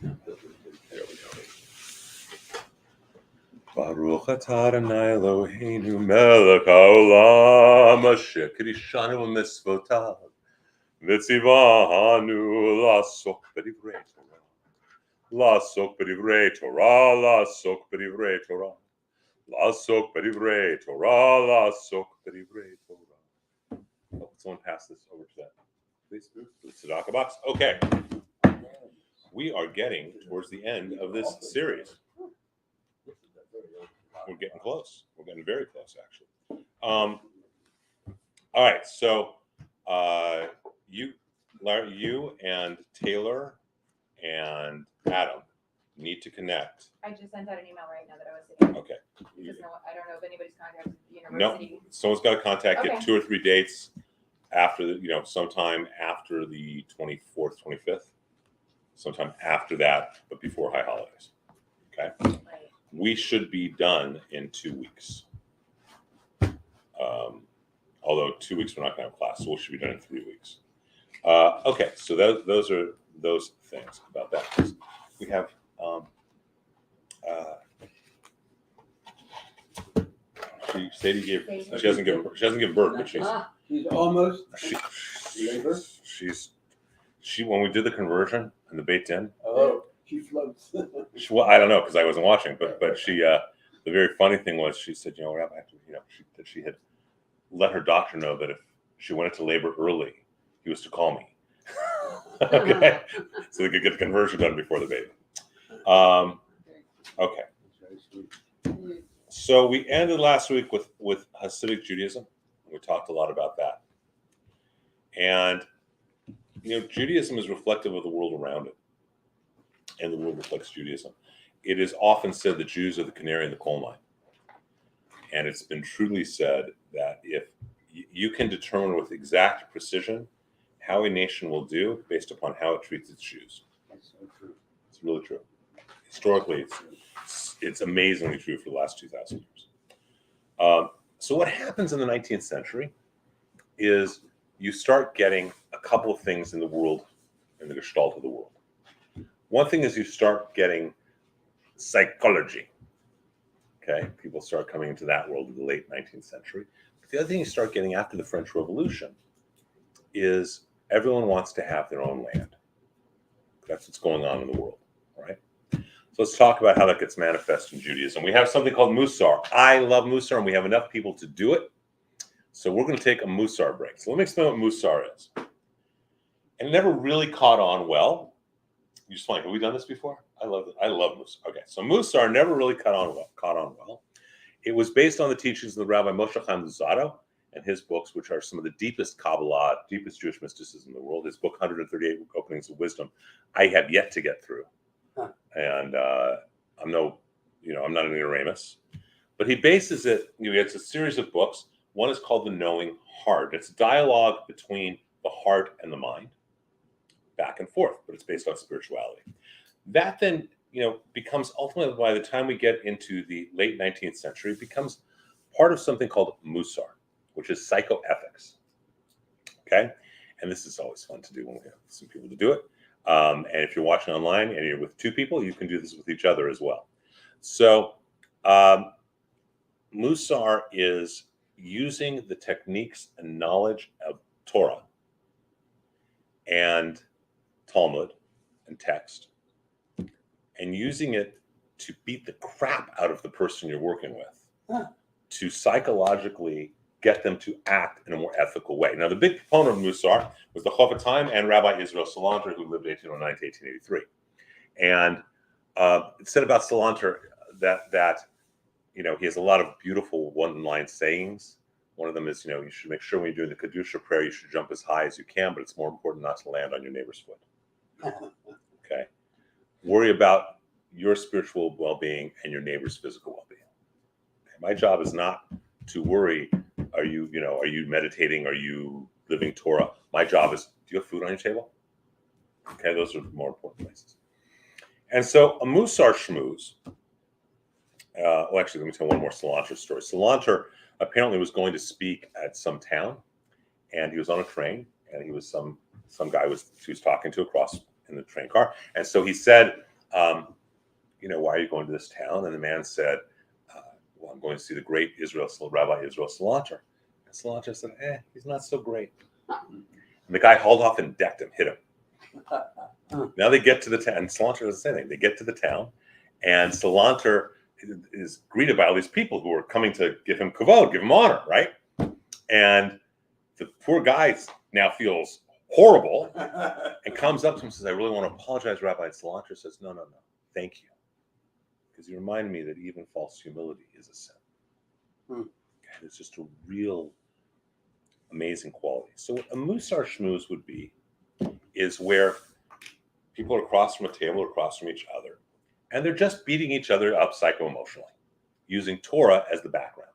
There we go. Baruch atah Adonai Eloheinu melech haolam asher kedishanu v'mitzvotav v'tzivanu la'asok b'divrei Torah. La'asok b'divrei Torah, la'asok b'divrei Torah. La'asok b'divrei Torah, la'asok b'divrei Torah. Oh, someone pass this over to that. Please, the tzedakah box. Okay. We are getting towards the end of this series. We're getting close. We're getting very close, actually. All right. So you, Larry, you and Taylor and Adam need to connect. I just sent out an email right now that I was thinking. Okay. Because I don't know if anybody's contacted the No, university. someone's got to contact Okay. Get 2 or 3 dates after the, sometime after the 24th, 25th, sometime after that, but before high holidays. Okay. Right. We should be done in 2 weeks. Although 2 weeks we're not going to have class, so we should be done in 3 weeks. Okay, so those are those things about that. We have Sadie gave. She hasn't given birth, but she's almost she when we did the conversion and the Beit Din. Oh, she floats. Well, I don't know because I wasn't watching, but she the very funny thing was she said, Rabbi, that she had let her doctor know that if she went into labor early, he was to call me. Okay, so they could get the conversion done before the baby. Okay. So we ended last week with Hasidic Judaism. We talked a lot about that. And, Judaism is reflective of the world around it. And the world reflects Judaism. It is often said that Jews are the canary in the coal mine. And it's been truly said that if you can determine with exact precision how a nation will do based upon how it treats its Jews. That's so true. It's really true. Historically, it's amazingly true for the last 2,000 years. So what happens in the 19th century is you start getting a couple of things in the world, in the gestalt of the world. One thing is you start getting psychology. Okay, people start coming into that world in the late 19th century. But the other thing you start getting after the French Revolution is everyone wants to have their own land. That's what's going on in the world, right? So let's talk about how that gets manifest in Judaism. We have something called Mussar. I love Mussar, and we have enough people to do it. So we're going to take a Mussar break. So let me explain what Mussar is. And it never really caught on well. You just like, have we done this before? I love Mussar. Okay, so Mussar never really caught on well. It was based on the teachings of the Rabbi Moshe Chaim Luzzatto and his books, which are some of the deepest Kabbalah, deepest Jewish mysticism in the world. His book, 138 Openings of Wisdom, I have yet to get through. And I'm not an ignoramus. But he bases it, it's a series of books. One is called The Knowing Heart. It's a dialogue between the heart and the mind, back and forth, but it's based on spirituality. That then, becomes ultimately, by the time we get into the late 19th century, it becomes part of something called Mussar, which is psychoethics. Okay? And this is always fun to do when we have some people to do it. And if you're watching online and you're with 2 people, you can do this with each other as well. So Mussar is using the techniques and knowledge of Torah and Talmud and text and using it to beat the crap out of the person you're working with, to psychologically get them to act in a more ethical way. Now, the big proponent of Mussar was the Chofetz Chaim and Rabbi Israel Salanter, who lived 1809 to 1883. And it said about Salanter that he has a lot of beautiful one-line sayings. One of them is, you should make sure when you're doing the Kedusha prayer, you should jump as high as you can, but it's more important not to land on your neighbor's foot. Okay? Worry about your spiritual well-being and your neighbor's physical well-being. Okay? My job is not to worry, are you meditating? Are you living Torah? My job is, do you have food on your table? Okay, those are the more important places. And so a Mussar shmooze, actually, let me tell one more Salanter story. Salanter apparently was going to speak at some town, and he was on a train, and he was some guy he was talking to across in the train car. And so he said, why are you going to this town? And the man said, well, I'm going to see the great Rabbi Israel Salanter. And Salanter said, he's not so great. And the guy hauled off and decked him, hit him. Now they get to the town, and Salanter doesn't say anything. They get to the town, and Salanter is greeted by all these people who are coming to give him kavod, give him honor, right? And the poor guy now feels horrible and comes up to him and says, I really want to apologize, Rabbi. And Salanter says, no, thank you. Because you reminded me that even false humility is a sin. And it's just a real amazing quality. So what a Mussar shmooze would be is where people are across from a table or across from each other, and they're just beating each other up psycho-emotionally, using Torah as the background.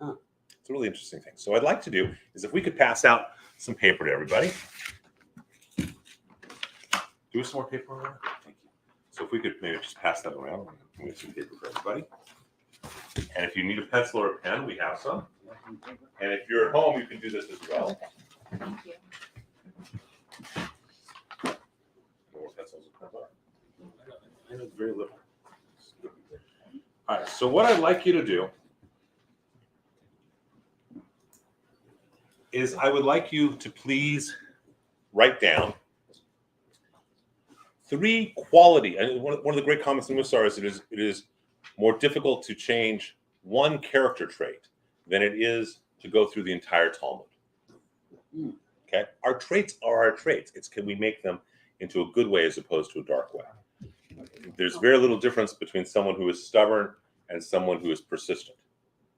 It's a really interesting thing. So what I'd like to do is if we could pass out some paper to everybody. Do some more paper around? Thank you. So if we could maybe just pass that around, we have some paper for everybody. And if you need a pencil or a pen, we have some. And if you're at home, you can do this as well. Thank you. More pencils and pens are. I know it's very little. All right, so what I'd like you to do is I would like you to please write down 3 quality. And one of the great comments in Mussar is it is more difficult to change one character trait than it is to go through the entire Talmud. Okay, our traits are our traits. It's can we make them into a good way as opposed to a dark way. There's very little difference between someone who is stubborn and someone who is persistent,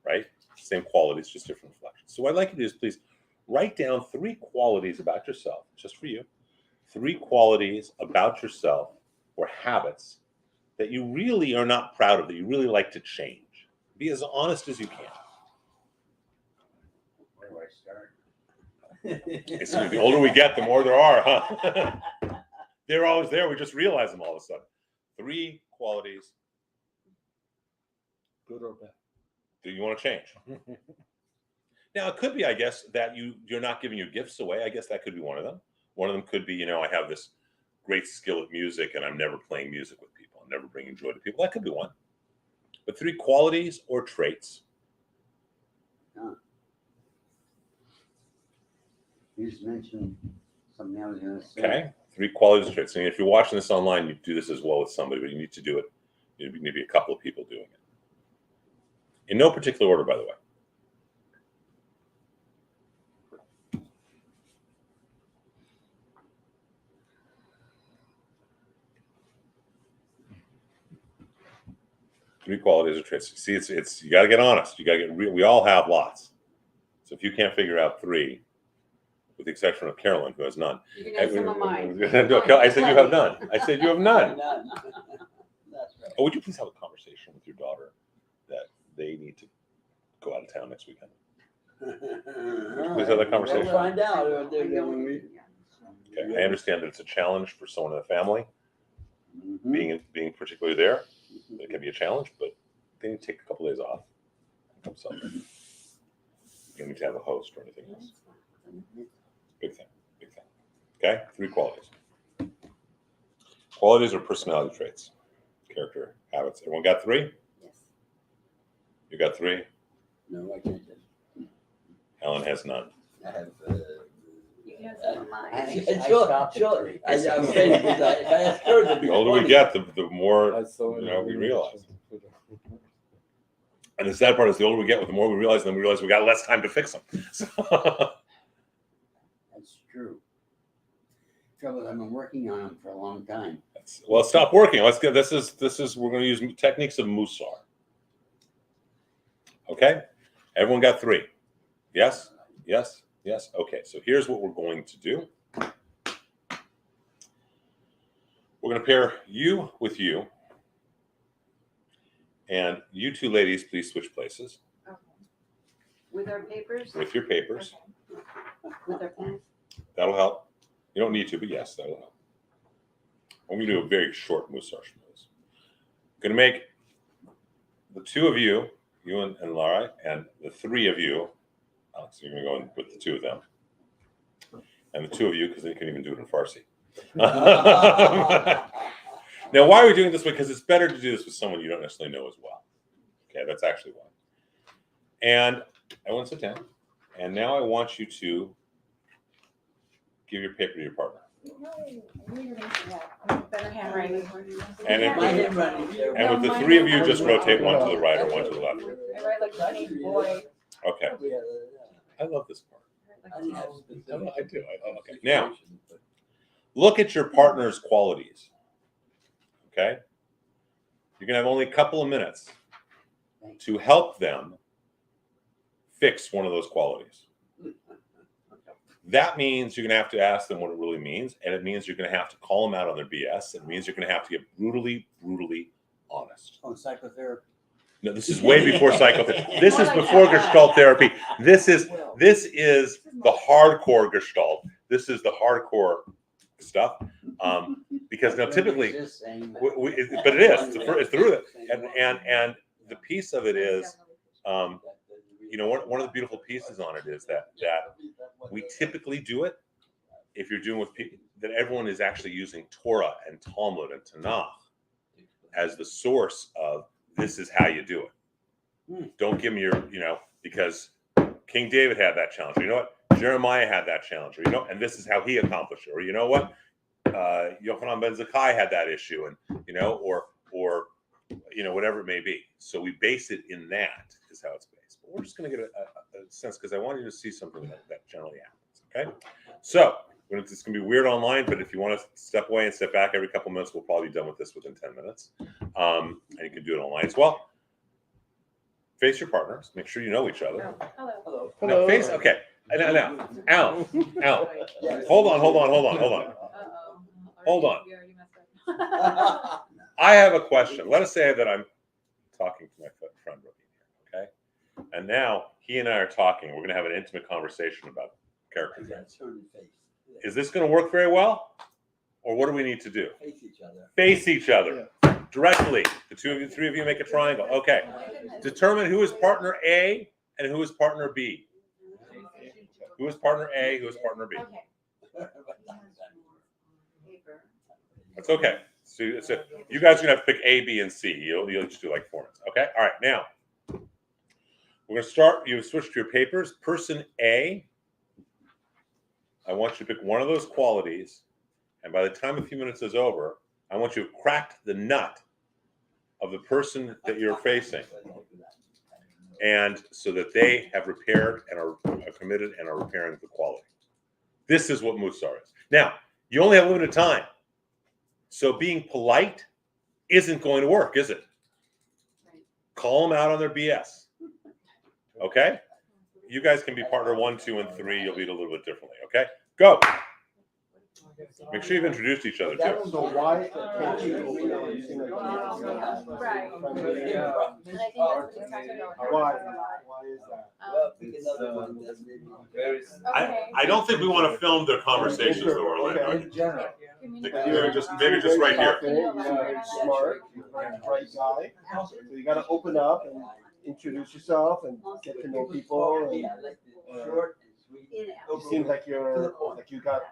right? Same qualities, just different reflections. So what I'd like you to do is please write down 3 qualities about yourself, just for you. 3 qualities about yourself or habits that you really are not proud of, that you really like to change. Be as honest as you can. Where do I start? So the older we get, the more there are, huh? They're always there. We just realize them all of a sudden. 3 qualities, Good or bad? that you want to change. Now, it could be, I guess, that you're not giving your gifts away. I guess that could be one of them. One of them could be, I have this great skill at music and I'm never playing music with people. I'm never bringing joy to people. That could be one. But 3 qualities or traits. You just mentioned something I was going to say. Okay. 3 qualities or traits. And if you're watching this online, you do this as well with somebody, but you need to do it. You need to be a couple of people doing it. In no particular order, by the way. Three qualities or traits. See, it's you got to get honest. You got to get real. We all have lots. So if you can't figure out 3, with the exception of Carolyn, who has none. You can have some of mine. I said you have none. I said you have none. None. That's right. Oh, would you please have a conversation with your daughter that they need to go out of town next weekend? Please have that conversation. We'll find out what they're doing. Okay, I understand that it's a challenge for someone in the family, being particularly there. It can be a challenge, but they need to take a couple days off. Come Sunday. You don't need to have a host or anything else. Big thing. Okay, 3 qualities. Qualities or personality traits, character, habits. Everyone got 3? Yes. You got 3? No, I can't. Helen has none. I have. You can have some of mine. I I'm saying because I asked her to be The older we funny. get, the more we realize. And the sad part is the older we get, the more we realize, then we realize we got less time to fix them. So, That's true. Trouble is, I've been working on them for a long time. well, stop working. Let's get this is we're going to use techniques of Mussar. Okay, everyone got 3. Yes. Okay, so here's what we're going to do. We're going to pair you with you, and you 2 ladies, please switch places Okay. With our papers? with your papers. Okay. With our pens? That'll help. You don't need to, but yes, that'll help. I'm going to do a very short Mussar schmooze. I'm going to make the 2 of you and Laura, and the 3 of you, Alex, you're going to go in with the 2 of them. And the 2 of you, because then you can even do it in Farsi. Now, why are we doing it this way? Because it's better to do this with someone you don't necessarily know as well. Okay, that's actually why. And I want to sit down. And now I want you to give your paper to your partner. No, I knew you were gonna say that. I'm better handwriting. And Yeah. if- My handwriting's terrible. And with the three of you, just rotate one to the right or one to the left. I write like a big boy. Okay. Yeah, I love this part. Like I a didn't have cat. specific- I do. Okay. Now, look at your partner's qualities. Okay? You're going to have only a couple of minutes to help them fix one of those qualities. That means you're going to have to ask them what it really means, and it means you're going to have to call them out on their BS. It means you're going to have to get brutally, brutally honest. On psychotherapy. No, this is way before psychotherapy. This is before Gestalt therapy. This is the hardcore Gestalt. This is the hardcore stuff. Because now typically, Just saying that. but it is. It's the root of it. And the piece of it is, you know, one of the beautiful pieces on it is that we typically do it if you're doing with people that everyone is actually using Torah and Talmud and Tanakh as the source of this is how you do it. Don't give me your, you know, because King David had that challenge. Or you know what? Jeremiah had that challenge. Or you know, and this is how he accomplished it. Or you know what? Yochanan ben Zakkai had that issue, and you know, or you know, whatever it may be. So we base it in that is how it's based. But we're just going to get a sense because I want you to see something that generally happens. Okay, so it's going to be weird online, but if you want to step away and step back every couple minutes, we'll probably be done with this within 10 minutes. And you can do it online as well. Face your partners. Make sure you know each other. Oh, hello. No, face. Okay. Now, Al. Hold on. Uh-oh. Hold on. We already messed up. I have a question. Let us say that I'm talking to my friend Rubio here, okay? And now he and I are talking. We're going to have an intimate conversation about characterization. Is this going to work very well? Or what do we need to do? Face each other. Face each other directly. The three of you make a triangle. Okay. Determine who is partner A and who is partner B. Who is partner A, who is partner B. Okay. Paper. That's okay. So you guys are going to have to pick A, B, and C. You'll just do like 4 minutes. Okay? All right. Now, we're going to start. You switch to your papers. Person A, I want you to pick one of those qualities. And by the time a few minutes is over, I want you to have cracked the nut of the person that you're facing. And so that they have repaired and are committed and are repairing the quality. This is what Mussar is. Now, you only have limited time. So being polite isn't going to work, is it? Call them out on their BS. Okay? You guys can be partner 1, 2, and 3. You'll read a little bit differently. Okay? Go. Make sure you've introduced each other too. So why can't you open up using like Right. And I think that's what he's talking about. Why is that? I don't think we want to film their conversations though, Orlando. In general. Maybe just right here. You're very smart, you're a bright guy. So you gotta open up and introduce yourself and get to know people. And, it seems like you got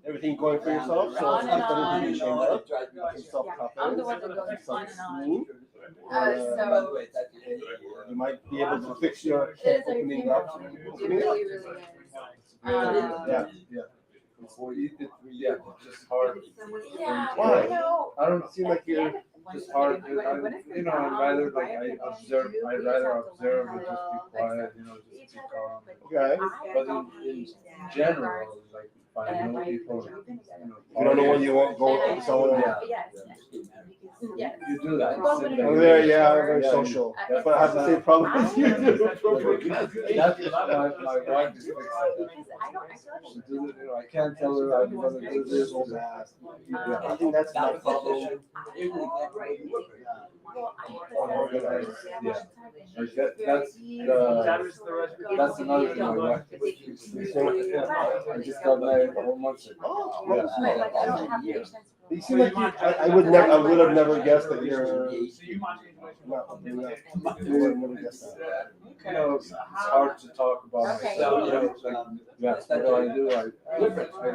everything going for yourself, so it's not something to be ashamed of. I'm the one that goes on and on. So you might be able to fix your opening up. It really is. Yeah, just hard. Yeah. Why? I don't seem like you're just hard. I'd rather I'd rather observe and just be quiet, just be calm. Okay. But in general, like if I know people, You don't know when you won't go up to someone. Yes. You do that. Oh, yeah, very social. But I have the same problem as you do. That's my wife is she does it, I can't tell her I'm gonna do this or that. I think that's my problem. That's another thing my wife is. I just got married 4 months ago. Like I don't have patience You seem like I would have never guessed that you're not. I would have never guessed that. You know, it's hard to talk about Okay. myself. You know, it's like, yes, what do I do? I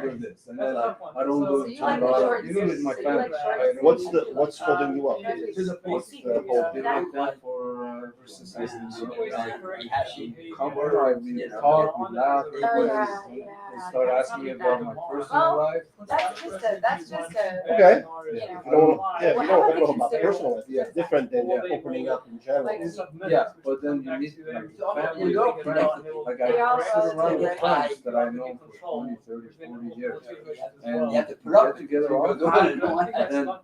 do this, and then I don't do it too much. Even with my family. What's holding you up? What's the whole They make that for society. Come over, we talk, we laugh, they start asking me about my personal life. That's just a. Okay. You If know. you don't open up about personal life, it's different than opening up in general. Yeah, but then you meet like family, friends, like I sit around with friends that I know for 20, 30, 40 years. And we get together all the time, and then like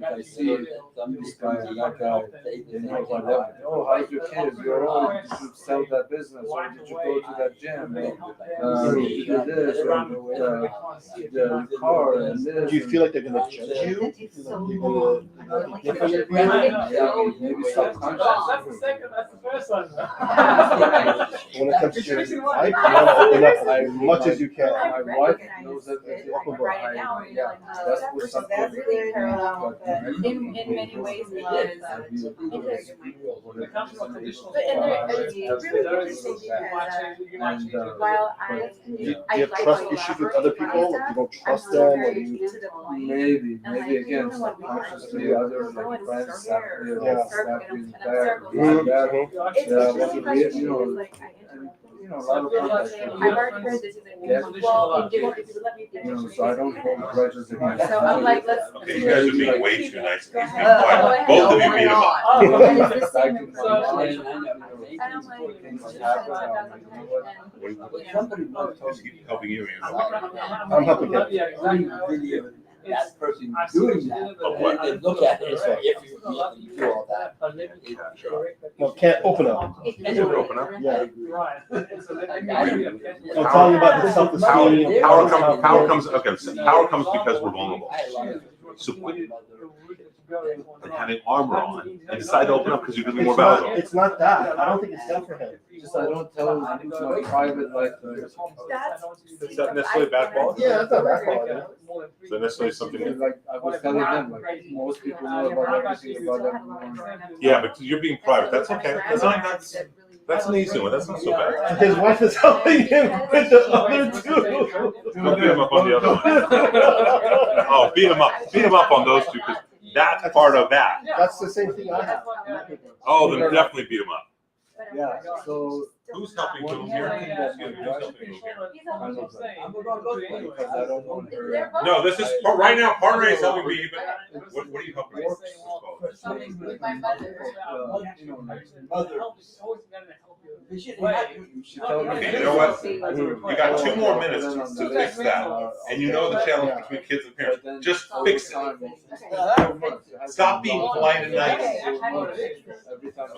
I see this guy and that guy, they know about everything. Oh, how's your kids? Did you sell that business? Or did you go to that gym? Did you do this? Or the car and this. Do you feel like they're gonna judge you? Do you feel like you're gonna be different? Yeah, maybe subconscious. That's the first one. When it comes to your wife, you want to open up as much as you can. My wife knows everything. That's what something That's really parallel in many ways because but and it's really interesting because while Do you have trust issues with other people? Like you don't trust them? Or you... maybe again subconsciously other like friends start being bad. It's really like You know, a lot of people I've already heard this is so I don't hold grudges against. So I'm like, let's. Okay, you guys are being way too nice. Being quiet. Both of you beat them up. And it's the Back same in my mind, and I'm like, things happen. I'm like, Somebody once told Just me, keep helping you. I'm helping him. video, that person doing that, Of what? and look at it, if you do all that. No, can't open up. You can open up. Yeah. Right. I'm telling you about the self-esteem. Power comes. Okay, so power comes because we're vulnerable. So put and having armor on and decide to open up because you're going to be more valuable. It's not that. I don't think it's done for him. just I don't tell my private life. Is that necessarily bad quality? Yeah, that's not bad quality. Is that necessarily something? Like I was telling them, like most people know about everything about everyone. Yeah, but you're being private. That's okay. That's an easy one. That's not so bad. His wife is helping him with the other two. Don't beat him up on the other one. Oh, beat him up. Beat him up on those two because that's part of that. That's the same thing I have. Oh, then definitely beat him up. Yeah. So Who's helping whom here? Excuse me, who's helping whom here? because I don't want her. No, this is right now. Partner A is helping me, but what are you helping? Works. With my mother. You know, like mother. She Okay, told me. you know what? You got 2 more minutes to fix that, and you know the challenge between kids and parents. Just fix it. Stop being polite and nice.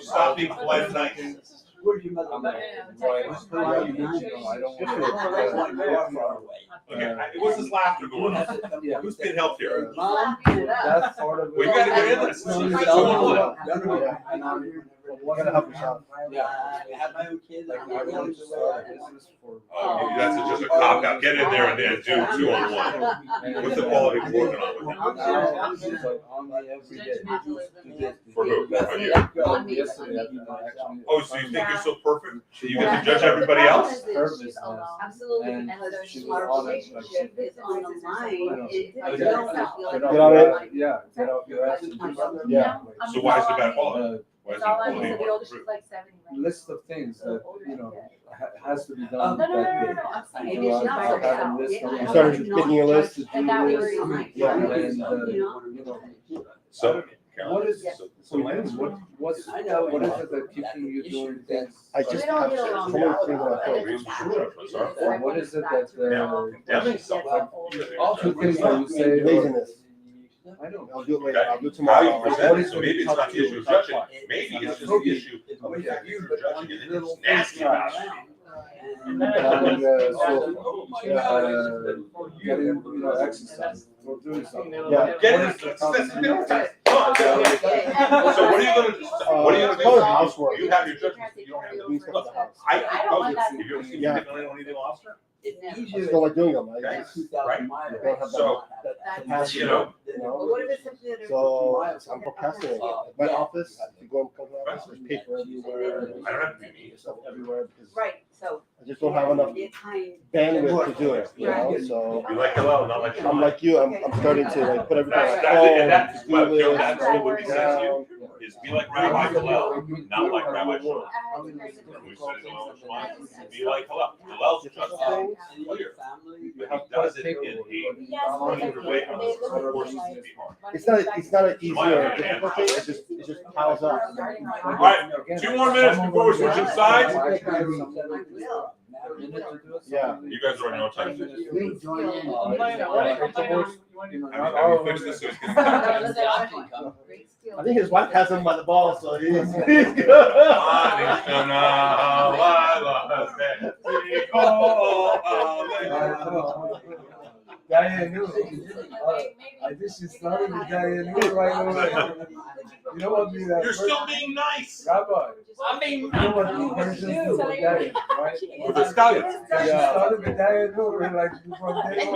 Stop being polite and nice. Where's your mother? Okay, what's this laughter going on? Who's being helped here? That's part of it. Well, you gotta get in this. You gotta help yourself. Yeah, I have my own kids. Like I want to start a business for. Oh, that's just a cop out. Get in there and then do 2-on-1. What's the quality of working on with him? Now she's like on me every day. For who? On you? Yesterday, actually. Oh, so you think you're so perfect that you get to judge everybody else? Her business. Absolutely. And And so she she's was on it, like she- is on the line. Get It doesn't feel like. Get on it. Yeah, get off your ass and do something. Yeah. So why is it bad quality? Why is It's all I it need, so the oldest she's like 70. right? List of things that, you know, has to be done No, no, no, that no, day. no, I'm sorry. So Maybe she's I not have a so list of. You started making your list. And that way we're. Yeah. And, you know, So, what is, so Lance, what is it that keeping you doing things? I just We don't have get along. so many things on my phone. Or what is it that, That makes sense. two things that you say, Laziness. I don't. I'll do it later. I'll do it How you tomorrow. present it, so maybe it's not the issue of judging. Maybe it's just the issue of the fact that you're judging it and it's nasty about it. And getting, exercise or doing something. Yeah. Get it, on. So what are you gonna do? What are you gonna Call it do? housework. You have your judgment. You don't have Doing stuff at the house. I don't want that. have you ever seen Yeah. people on eating lobster? It's I easier. just don't like doing them. I Okay. just 2,000 miles. don't have So, that capacity. you know, But what if it's something that? So I'm procrastinating. At my office, if you go and come to my office, there's paper everywhere. I don't have to be Stuff everywhere because Right, so. I just don't have enough bandwidth to do it. You know, so You like hello, not like I'm like you. I'm starting to like put everything on my That's it, phone. and that's do what, you know, this, that's write what we it say to you, down. is be like Rabbi Hillel, not like Rabbi Shmuel. I We said be like Hillel. Hillel's just Different as things. clear. You He have does it in a Yes, hundred ways, they look of at course, me it's like- be hard. It's not an easy or difficult thing. It just piles up. All right, 2 more minutes before we're switching sides. Yeah. You guys are on no time. We join in. Have you fixed this so it's gonna I think his wife has him by the balls, so he's good. Diane knew. I think she started with Diane knew right away. You know what? You're still being nice. Rabbi. I mean, You know what the Persians do with Diane, right? With the scallions. Yeah, she started with Diane knew, we're like from day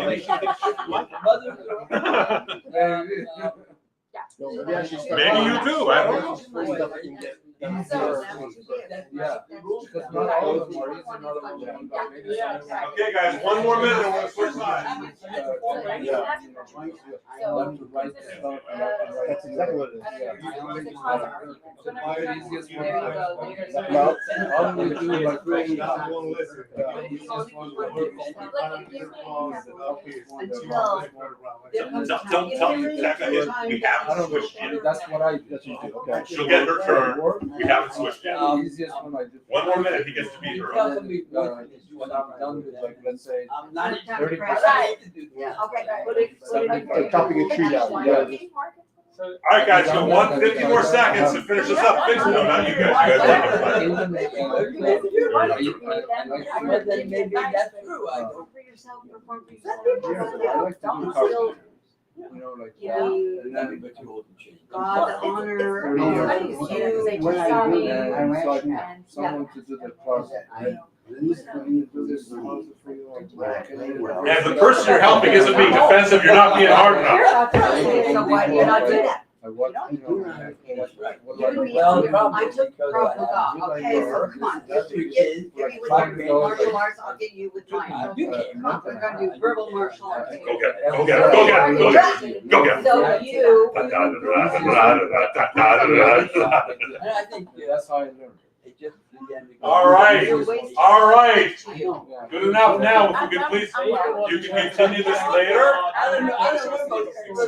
one. No, maybe I should start- Maybe you do, I don't know. Stuff I can get done So- first. Yeah, because not all of them are easy, not all of them are maybe some of them. Okay, guys, 1 more minute and we'll switch sides. I love to write the stuff, I love to write. That's exactly what it is. The easiest one. There you go. No. All we do is like bring it up. Yeah. The easiest one would be- Don't tell me exactly. We I haven't don't switched know, yet. that's what I do. That's what you do. Okay. She'll get her turn. We haven't switched yet. The easiest one I do. 1 more minute, he gets to beat her. When I'm done with like, let's say, I'm not 30%. Yeah. Okay. It's like chopping a tree down. You gotta just- All right, guys, you got 50 more seconds to finish this up. Fix it. No, not you guys. You guys But then maybe that's true. I go for yourself, perform for yourself. I like to do carpentry. You know, like, and then God, the honor, Yeah. you, When I do, and so I need and someone to do the closet. Do this closet for you, or black and white. And if the person you're helping isn't being defensive, you're not being hard enough. So why do you not do that? Like what, you know, what do I do? Well, I took probably okay, so come on, give me with your martial arts, I'll get you with mine. Come on, we're gonna do verbal martial arts. Go get it. Go get it. Go get it. Go get it. Go get it. So you, And I think that's how I learned. It just began to go. All right. All right. Yeah. Good enough now. If we can please, you can continue this later.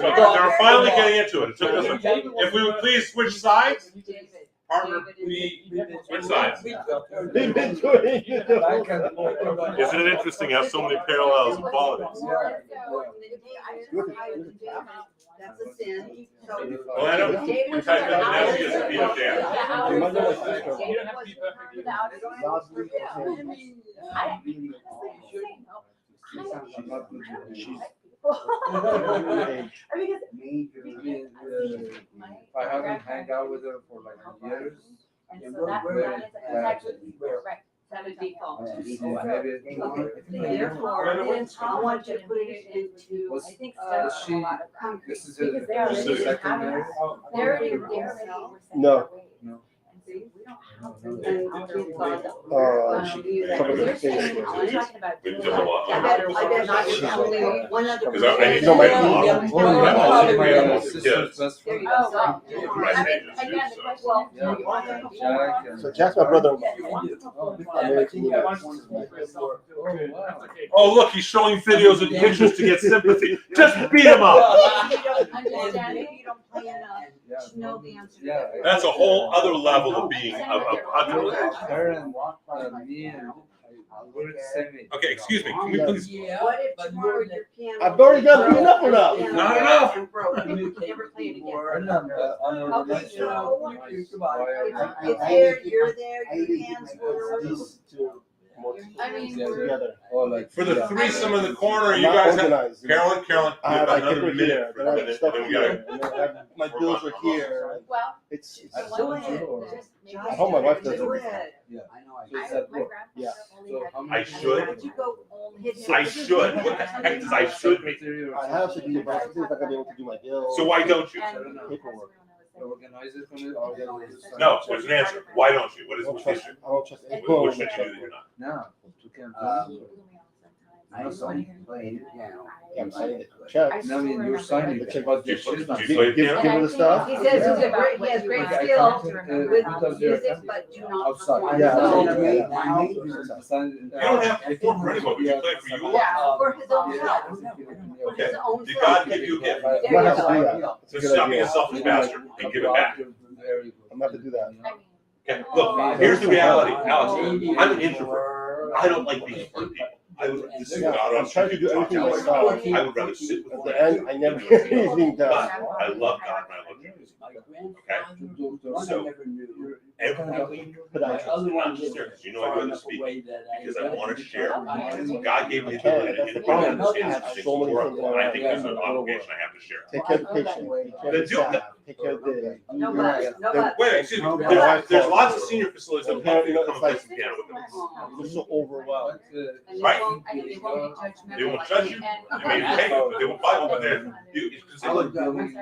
They're finally getting into it. It took us if we would please switch sides. Partner, we switch sides. They've been doing it. Isn't it interesting how so many parallels and qualities? That's a sin. So Well, I don't. In fact, now we just beat up Dan. If I haven't hang out with her for like years, And so that is actually, right, that would be false. therefore, I want you to put it into, Was- I think was so. she- Concrete. this is it. Because they already This is have second it. marriage? They're already were set No. their ways. No. And see, we don't have and them. keep on. Cover the They're face. saying, we're talking about We've doing done a lot. that. I bet not just only one other. Because I need to know my Yeah. model. My sister's Yes. best There friend. you go. So, Right. I mean, again, the question is, do you want them to Jack and- So Jack's my brother. Oh, look, he's showing videos and pictures to get sympathy. Just beat him up. understand it? You don't play enough, you know the answer. Yeah. That's a whole other level of being of Her and me and we're the same age. Okay, excuse me. Can we please? What if tomorrow your piano? I've already got beaten up enough. Not enough. And broke, you never play it again. Okay, so it's there, you're there, your hands were. more I mean, together. Or like. For the yeah. threesome in the corner, I'm you not guys have organized. Carolyn, I you have have my another paper minute here, for then I a have minute, stuff and then we gotta. here, and then I have my bills are here. well, It's That's one so way, true, or- just maybe I hope my wife does Do everything. it. Yeah. I know. So it's I, at my work. grandfather Yeah. only So had. how I many- should. Did you go hit I should. What the heck does I should be? I have to do, but I think I'm not gonna be able to do my bills. So why don't you? Paperwork. Organize it from it, or then we'll just- No, there's an answer. Why don't you? What I is don't what's the trust, issue? I don't trust What, anyone. what should you do that you're not? Now, to campaign. I played piano. Yeah, I'm signing the checks. I mean, you're signing The it, check. but Do you she's play- not. do you Give, play give, piano? give her the stuff. He says he has great Like, I skill can't, with because they're music, but do not outside. perform. Yeah. So, Yeah. You don't have to perform for anyone, but you play for you. Yeah, for his own self. For Okay. his own Did self. God give you a gift? I'm gonna have to do that. It's a So good stop being a idea. selfish bastard and give it back. I'm gonna have to do that. Okay, look, here's the reality, Alex. I'm an introvert. I don't like being in front of people. I would, this is Yeah, what I I'm trying to do talk everything about. myself. I would rather sit with At one. the end, I never get anything But done. I love God and I love Jesus. So, every I'm just there because you know I go to speak because I want to share. God gave me the ability to understand this So many historical, things and I think there's an obligation I have to share. Take care of the patient, take care of the staff, take care of the. No but, no but. Wait, excuse me, there's lots of senior facilities that will help you to come and play some piano with them. They're so overwhelmed. And Right. they won't be judgmental. They won't judge you, they may pay you, but they won't buy over there. You, because they look,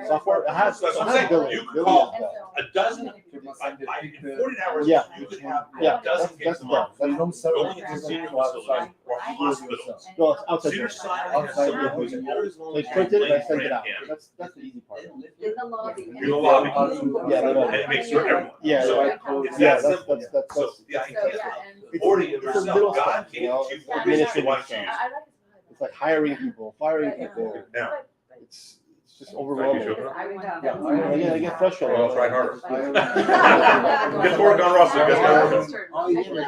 Software, it has, That's it what I'm has saying. ability. You could Really call has that. a dozen, in 40 hours, Yeah. you could have Yeah, a dozen that's kids a done. month That's- going into senior facilities or hospitals. No, it's outside. Senior there. side, someone who's always willing They to print it and I play send it out. piano. That's the easy part. In the lobby. In the lobby. Yeah, I know. And it makes sure everyone. Yeah, So yeah. it's Yeah, that that's, simple. that's. So the idea of It's- ordering it's a yourself, little God stuff, gave you know, it to you it's for a reason. administrative Why don't you stuff. use it? It's like hiring people, firing people. Yeah. It's just overwhelming. Thank you, I get frustrated. Well, try harder. Get Get to work on Russell, get to work.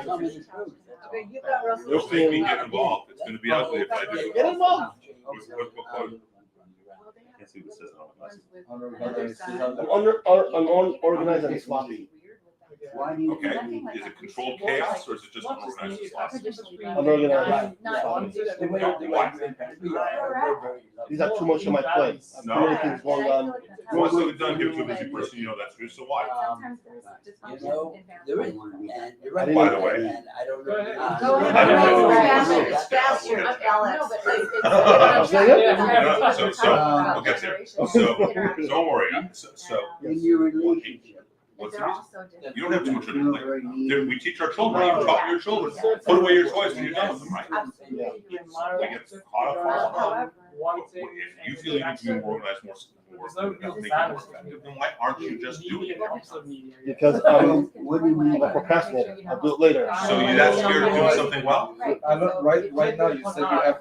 Okay, you got Russell. Don't make me get involved. It's gonna be ugly if I do. Get involved. Can't see what it says on my glasses. I'm unorganized and sloppy. Okay, is it controlled chaos or is it just unorganized and sloppy? Unorganized. Sloppy. Why? These are too much on my plate. I have too many things going on. You want something done, give it to a busy person, you know that's true, so why? By the way. Go ahead. Go I ahead. didn't know Faster, it was- faster, No, Alex. So don't worry, so, When you release. what's the reason? You don't have too much on your plate. Dude, we teach our children, you talk to your children, put away your toys when you're done with them, right? Yeah. We get caught up on, if you feel you need to be more organized, more, then why aren't you just doing it? Because I'm a procrastinator. I'll do it later. So you're that scared of doing something well? Right now, you said you have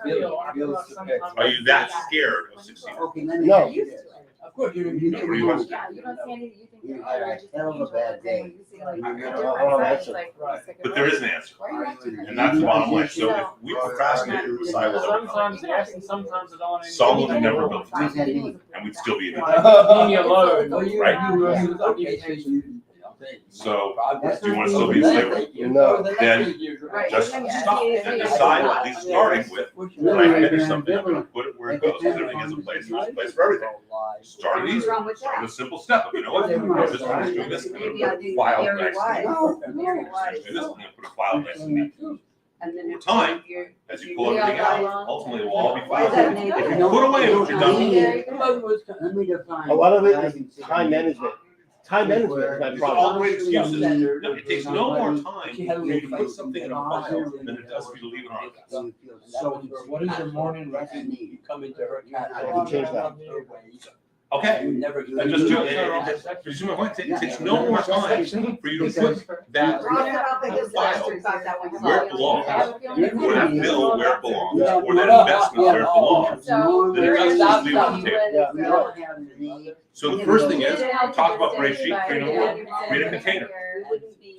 bills to pay. Are you that scared of succeeding? Okay, let me. No. Of course, you're. What do you want to do? Yeah, you don't see anything, you think. You had a hell of a bad day. But there is an answer, and that's the bottom line. So if we procrastinate and decide we'll never Sometimes yes, and sometimes I don't want to. Some would never built Where's that it, name? and we'd still be in it. Leave me alone. Right. Okay, So, do you want to still be in slavery? No. Then just stop and decide, at least starting with, when I finish something, I'm gonna put it where it goes, because everything has a place, there's a place for everything. Start it easy, What's wrong with start that? with a simple step, you know what, I'm just gonna do this, I'm Maybe gonna I put a did file very next to wise. it. Very I'm wise. gonna do this, I'm gonna put a file next to me. And then With time, you're- as you pull everything out, ultimately it'll all be Why is that filed. name? If you put away what you're done, Let me define. A lot of it is time management. Time management is my these are all problem. great excuses. No, it takes no more time for you to put something in a file than it does for you to leave it on a desk. So what is your morning routine? You come into her I can change that. Okay, and just do it. You see my point? It takes no more time for you to put that Brought it up at this last week about that one. where it belongs, or that bill where it belongs, or that investment where it belongs. Then it doesn't just leave it on the table. We don't have the. So the first thing is, talk about gray sheet, create a rule, create a container,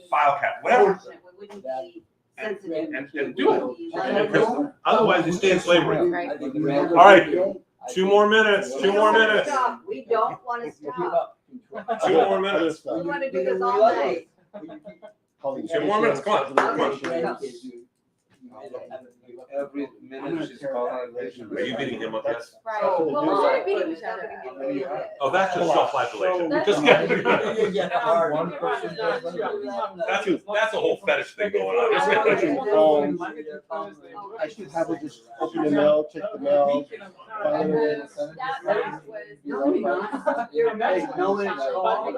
file cap, whatever, and do it. Because otherwise you stay in slavery. All right, 2 more minutes, 2 more minutes, We don't want to stop. 2 more minutes. We want to do this all night. 2 more minutes, come on, come on. every minute she's calling. Are you beating him up yet? Right. That's what Well, they do. we're not beating each other. Oh, that's just self-flagellation. Just One person does that. that's a whole fetish thing going on. I should have her just open the mail, check the mail. That was Hey, no, it's called.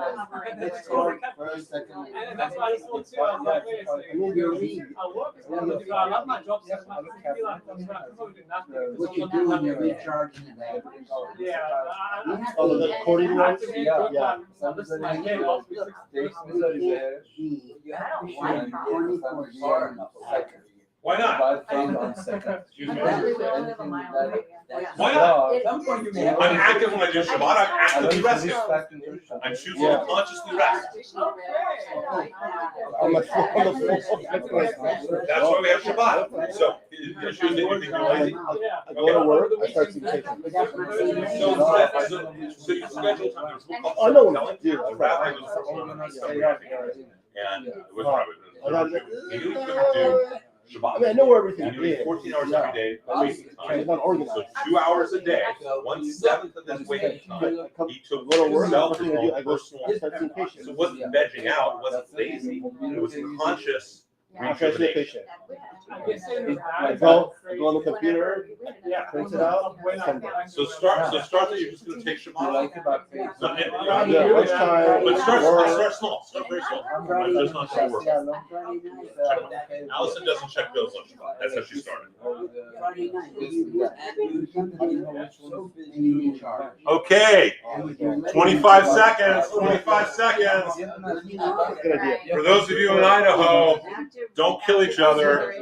It's It's called first, second. And that's why I just thought too, I was like, wait a second. I work as well, but I love my job so much. I feel like I'm probably doing nothing. What you do when you're recharging the battery. Yeah. Oh, the recording ones? Yeah. Yeah. This is my game. I'll be Takes me there. You have a wife 24/7. Why not? By phone on second. Excuse me? Why not? At some point you may have. I'm active when I do Shabbat. I'm actively resting. I'm choosing to Yeah. consciously rest. On the phone. That's why we have Shabbat. So, issues that you think you're lazy. I go to work, I start seeing patients. So you schedule time. I know what to do. Rabbi was and it was Rabbi. I gotta He knew he couldn't do I Shabbat. mean, I know where everything He knew he had is. 14 hours every day, waking It's time. not So organized. 2 hours a day, 1/7 of this waking time, I come he took go to work, himself first thing his I do, own I go personal. I start seeing patients. So it wasn't vegging out, it wasn't lazy, it was conscious I try to see a rejuvenation. patient. I I go on the computer, Yeah. print it out, send it. So start that you're just gonna take You Shabbat. like about face. No, and- Yeah, lunchtime, But start work. small, start very small. There's not gonna work. Allison doesn't check bills on Shabbat, that's how she started. Friday night. Okay, 25 seconds, 25 seconds. Good idea. For those of you in Idaho, don't kill each other. I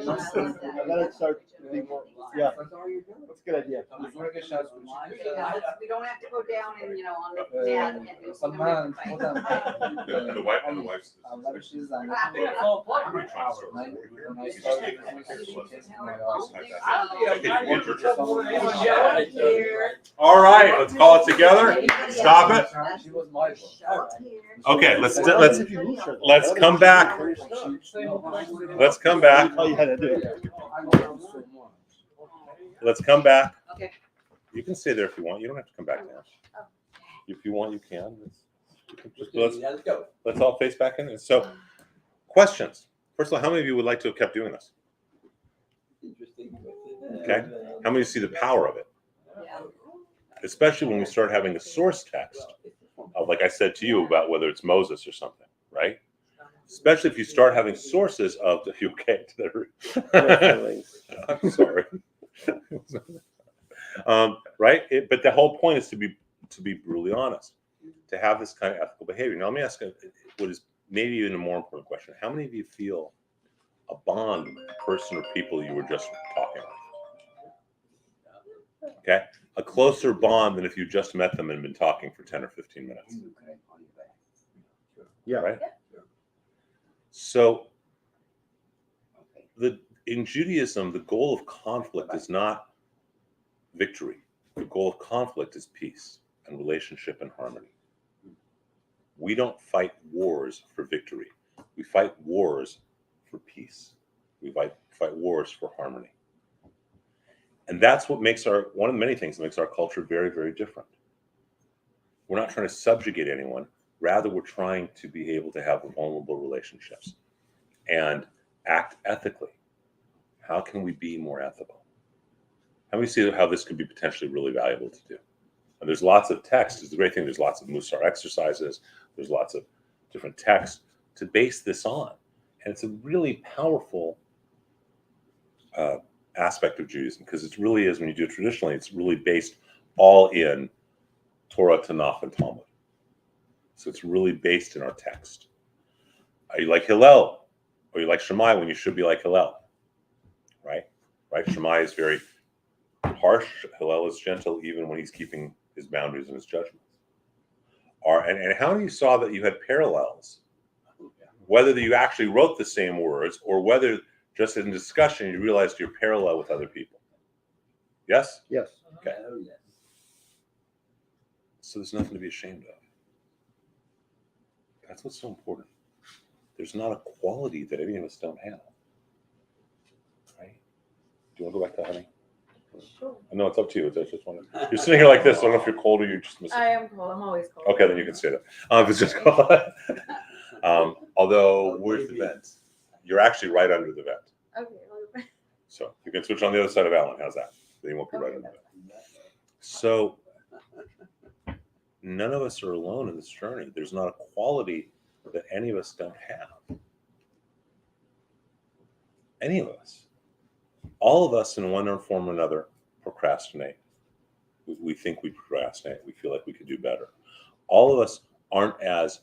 gotta start being more, yeah, that's a good idea. We don't have to go down and, on the net and do. Some man, The wife's. I think it's all I'm black. really trying to start. Yeah. All right, let's call it together. Stop it. She was my boss. Okay, let's If you lose her, let's come back. Let's come back. Oh, you had to do it. Let's come back. Okay. You can stay there if you want. You don't have to come back now. If you want, you can. Let's all face back in. So, questions. First of all, how many of you would like to have kept doing this? Okay. How many see the power of it? Especially when we start having a source text of, like I said to you, about whether it's Moses or something, right? Especially if you start having sources of the I'm sorry. Right? But the whole point is to be brutally honest, to have this kind of ethical behavior. Now, let me ask what is maybe even a more important question. How many of you feel a bond with the person or people you were just talking with? Okay? A closer bond than if you just met them and been talking for 10 or 15 minutes. Yeah. Right? So, in Judaism, the goal of conflict is not victory. The goal of conflict is peace and relationship and harmony. We don't fight wars for victory. We fight wars for peace. We fight wars for harmony. And that's what makes one of the many things that makes our culture very, very different. We're not trying to subjugate anyone. Rather, we're trying to be able to have vulnerable relationships and act ethically. How can we be more ethical? How many see how this could be potentially really valuable to do? And there's lots of text. It's the great thing. There's lots of Mussar exercises. There's lots of different texts to base this on. And it's a really powerful aspect of Judaism, because it really is, when you do it traditionally, it's really based all in Torah, Tanakh, and Talmud. So it's really based in our text. Are you like Hillel? Or you like Shammai when you should be like Hillel? Right? Shammai is very harsh. Hillel is gentle, even when he's keeping his boundaries and his judgments. And how many saw that you had parallels? Whether you actually wrote the same words, or whether just in discussion you realized you're parallel with other people. Yes? Yes. Okay. So there's nothing to be ashamed of. That's what's so important. There's not a quality that any of us don't have. Right? Do you want to go back to honey? Sure. No, it's up to you. I just want to. You're sitting here like this. I don't know if you're cold or you're just missing. I am cold. I'm always cold. Okay, then you can say that. It's just cold. Although, where's the vent? You're actually right under the vent. Okay. So you can switch on the other side of Alan. How's that? Then you won't be right under the vent. So none of us are alone in this journey. There's not a quality that any of us don't have. Any of us. All of us in one form or another procrastinate. We think we procrastinate. We feel like we could do better. All of us aren't as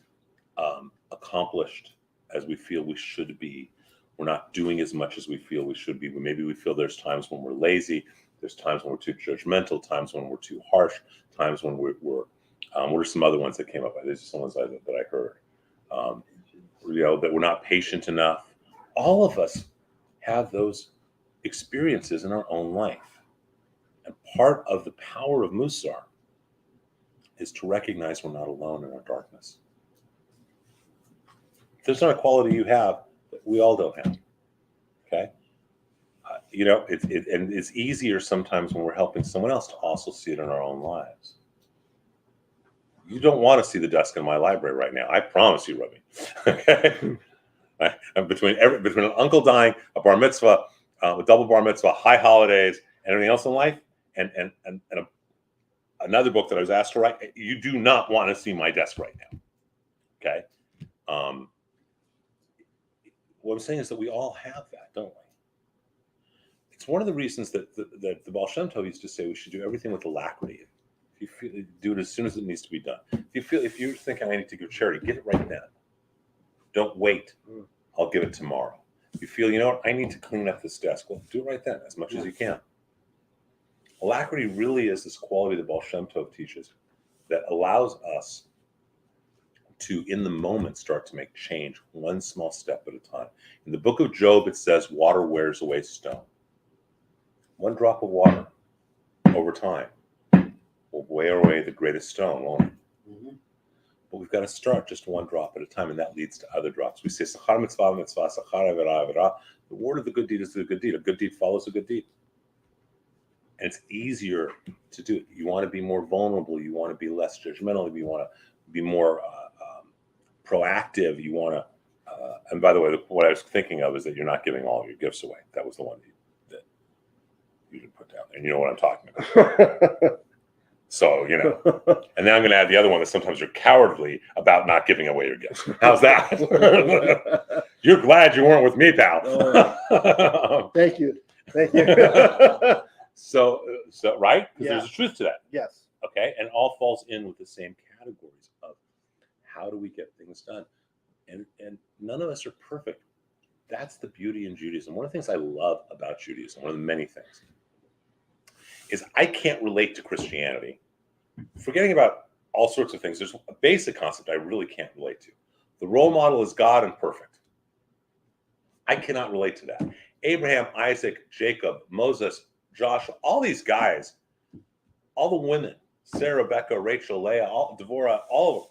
accomplished as we feel we should be. We're not doing as much as we feel we should be. Maybe we feel there's times when we're lazy. There's times when we're too judgmental. Times when we're too harsh. Times when we're what are some other ones that came up? These are some ones that I heard. That we're not patient enough. All of us have those experiences in our own life. And part of the power of Mussar is to recognize we're not alone in our darkness. There's not a quality you have that we all don't have. Okay? And it's easier sometimes when we're helping someone else to also see it in our own lives. You don't want to see the desk in my library right now. I promise you, Rubio. Okay? Between an uncle dying, a bar mitzvah, a double bar mitzvah, high holidays, and everything else in life, and another book that I was asked to write, you do not want to see my desk right now. Okay? What I'm saying is that we all have that, don't we? It's one of the reasons that the Baal Shem Tov used to say we should do everything with alacrity. If you feel, do it as soon as it needs to be done. If you're thinking I need to give charity, get it right then. Don't wait. I'll give it tomorrow. If you feel, I need to clean up this desk, well, do it right then, as much as you can. Alacrity really is this quality that Baal Shem Tov teaches that allows us to, in the moment, start to make change one small step at a time. In the book of Job, it says water wears away stone. One drop of water over time will wear away the greatest stone, won't it? Mm-hmm. But we've got to start just one drop at a time, and that leads to other drops. We say, Sachar mitzvah mitzvah, Sachar avera avera. The word of the good deed is the good deed. A good deed follows a good deed. And it's easier to do it. You want to be more vulnerable. You want to be less judgmental. You want to be more proactive. You want to, and by the way, what I was thinking of is that you're not giving all of your gifts away. That was the one that you didn't put down there. And you know what I'm talking about. So, and then I'm going to add the other one that sometimes you're cowardly about not giving away your gifts. How's that? You're glad you weren't with me, pal. Thank you. So right? Because Yeah. there's a truth to that. Yes. Okay. And all falls in with the same categories of how do we get things done? And none of us are perfect. That's the beauty in Judaism. One of the things I love about Judaism, one of the many things, is I can't relate to Christianity. Forgetting about all sorts of things, there's a basic concept I really can't relate to. The role model is God and perfect. I cannot relate to that. Abraham, Isaac, Jacob, Moses, Joshua, all these guys, all the women, Sarah, Rebecca, Rachel, Leah, Devorah, all of them,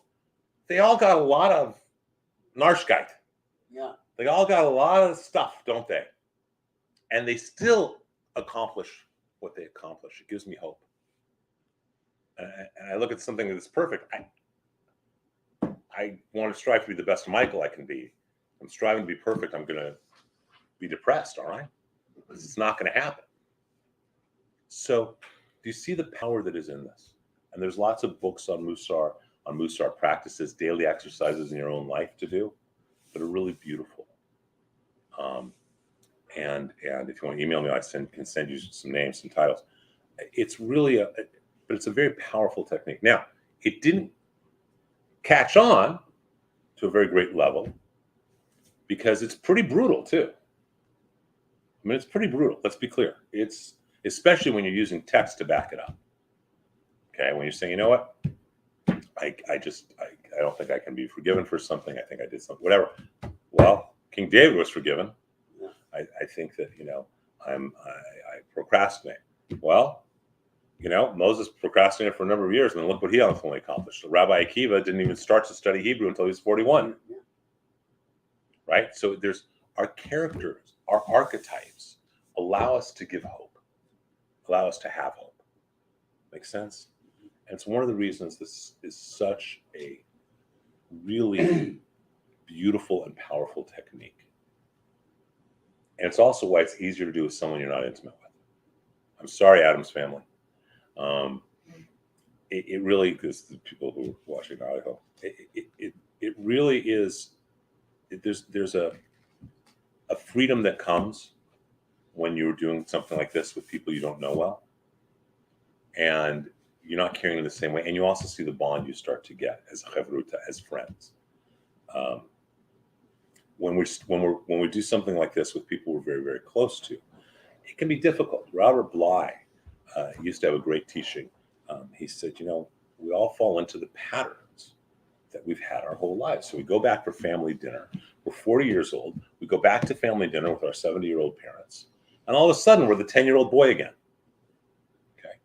they all got a lot of narshkeit. Yeah. They all got a lot of stuff, don't they? And they accomplish what they accomplish. It gives me hope. And I look at something that's perfect. I want to strive to be the best Michael I can be. I'm striving to be perfect. I'm going to be depressed, all right? Because it's not going to happen. So do you see the power that is in this? And there's lots of books on Mussar practices, daily exercises in your own life to do that are really beautiful. And if you want to email me, I can send you some names, some titles. It's really but it's a very powerful technique. Now, it didn't catch on to a very great level because it's pretty brutal too. I mean, it's pretty brutal. Let's be clear. It's especially when you're using text to back it up. Okay, when you're saying, you know what, I don't think I can be forgiven for something. I think I did something, whatever. Well, King David was forgiven. I think that I procrastinate. Well, Moses procrastinated for a number of years, and then look what he ultimately accomplished. Rabbi Akiva didn't even start to study Hebrew until he was 41. Right? So there's our characters, our archetypes, allow us to give hope, allow us to have hope. Make sense? And it's one of the reasons this is such a really beautiful and powerful technique. And it's also why it's easier to do with someone you're not intimate with. I'm sorry, Adam's family. It really, because the people who are watching the article, it really is. There's a freedom that comes when you're doing something like this with people you don't know well, and you're not carrying in the same way. And you also see the bond you start to get as chavruta, as friends. When we do something like this with people we're very, very close to, it can be difficult. Robert Bly used to have a great teaching. He said, we all fall into the patterns that we've had our whole lives. So we go back for family dinner. We're 40 years old. We go back to family dinner with our 70-year-old parents. And all of a sudden, we're the 10-year-old boy again. Okay.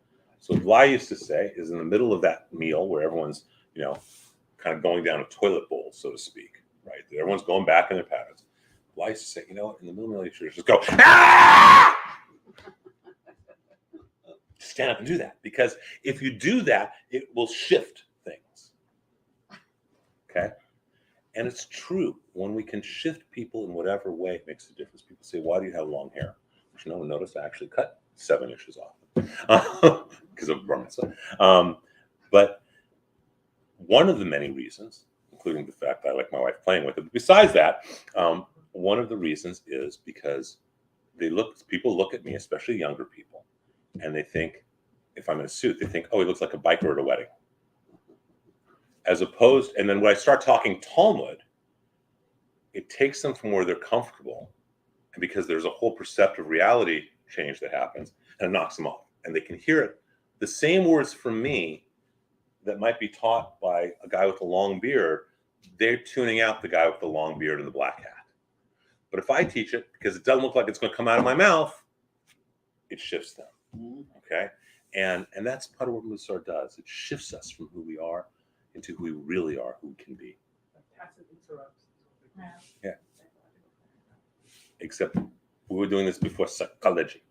So what Bly used to say is in the middle of that meal where everyone's, kind of going down a toilet bowl, so to speak, right? Everyone's going back in their patterns. Bly used to say, in the middle of the meal, you should just go, ah! Stand up and do that, because if you do that, it will shift things. Okay? And it's true. When we can shift people in whatever way, it makes a difference. People say, why do you have long hair? Which no one noticed. I actually cut 7 inches off because of bar mitzvah. But one of the many reasons, including the fact that I like my wife playing with it, but besides that, one of the reasons is because people look at me, especially younger people, and they think, if I'm in a suit, they think, oh, he looks like a biker at a wedding. As opposed, and then when I start talking Talmud, it takes them from where they're comfortable, and because there's a whole perceptive reality change that happens, and it knocks them off, and they can hear it. The same words from me that might be taught by a guy with a long beard, they're tuning out the guy with the long beard and the black hat. But if I teach it, because it doesn't look like it's going to come out of my mouth, it shifts them. Okay, and that's part of what Mussar does. It shifts us from who we are into who we really are, who we can be. Yeah. Except we were doing this before psychology.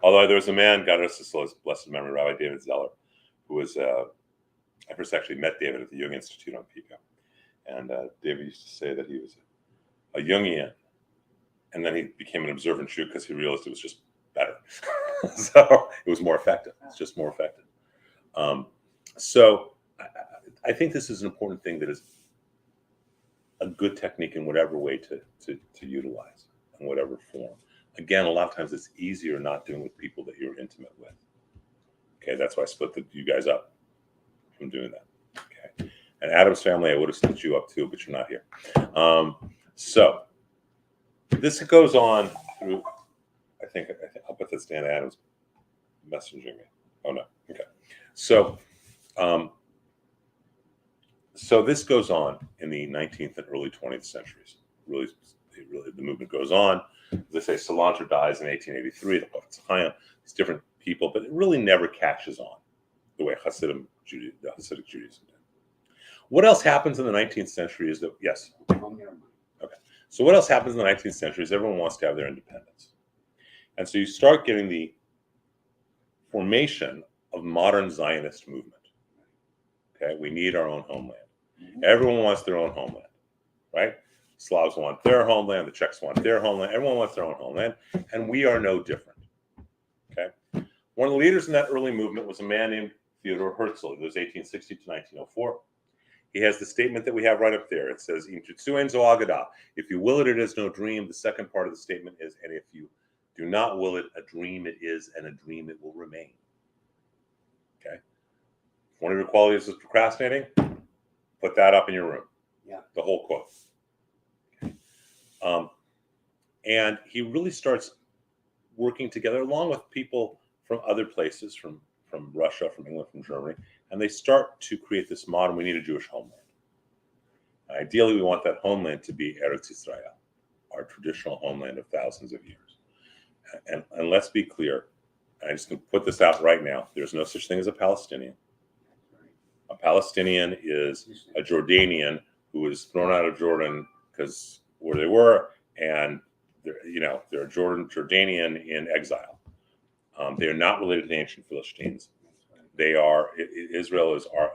Although there was a man, God rest his soul, his blessed memory, Rabbi David Zeller, who was I first actually met David at the Jung Institute on Pico, and David used to say that he was a Jungian. And then he became an observant Jew because he realized it was just better. So it was more effective. It's just more effective. So I think this is an important thing that is a good technique in whatever way to utilize, in whatever form. Again, a lot of times it's easier not doing with people that you're intimate with. Okay, that's why I split you guys up from doing that. Okay, and Adam's family, I would have split you up too, but you're not here. So this goes on through, I think I'll put this Dan Adams messaging me. Oh no, okay. So this goes on in the 19th and early 20th centuries. Really, the movement goes on. They say Salanter dies in 1883. The Prophet Chaim, these different people, but it really never catches on the way Hasidic Judaism did. What else happens in the 19th century is that, yes? Okay. So what else happens in the 19th century is everyone wants to have their independence. And so you start getting the formation of modern Zionist movement. Okay, we need our own homeland. Everyone wants their own homeland, right? Slavs want their homeland, the Czechs want their homeland, everyone wants their own homeland, and we are no different. Okay? One of the leaders in that early movement was a man named Theodore Herzl. It was 1860 to 1904. He has the statement that we have right up there. It says, if you will it, it is no dream. The second part of the statement is, and if you do not will it, a dream it is, and a dream it will remain. Okay? If one of your qualities is procrastinating, put that up in your room. Yeah. The whole quote. Okay. And he really starts working together along with people from other places, from Russia, from England, from Germany, and they start to create this model. We need a Jewish homeland. And ideally, we want that homeland to be Eretz Israel, our traditional homeland of thousands of years. And let's be clear, I'm just going to put this out right now. There's no such thing as a Palestinian. A Palestinian is a Jordanian who was thrown out of Jordan because where they were, and they're Jordanian in exile. They are not related to the ancient Philistines. They are Israel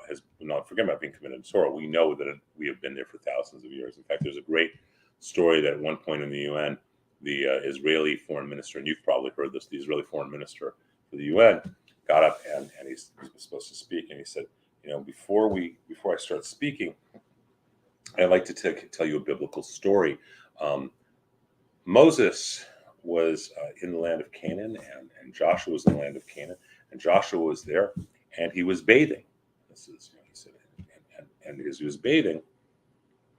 has not forget about being committed to Torah. We know that we have been there for thousands of years. In fact, there's a great story that at one point in the UN, the Israeli foreign minister, and you've probably heard this, the Israeli foreign minister for the UN got up and he was supposed to speak, and he said, before I start speaking, I'd like to tell you a biblical story. Moses was in the land of Canaan, and Joshua was in the land of Canaan, and Joshua was there, and he was bathing. This is, he said, and as he was bathing,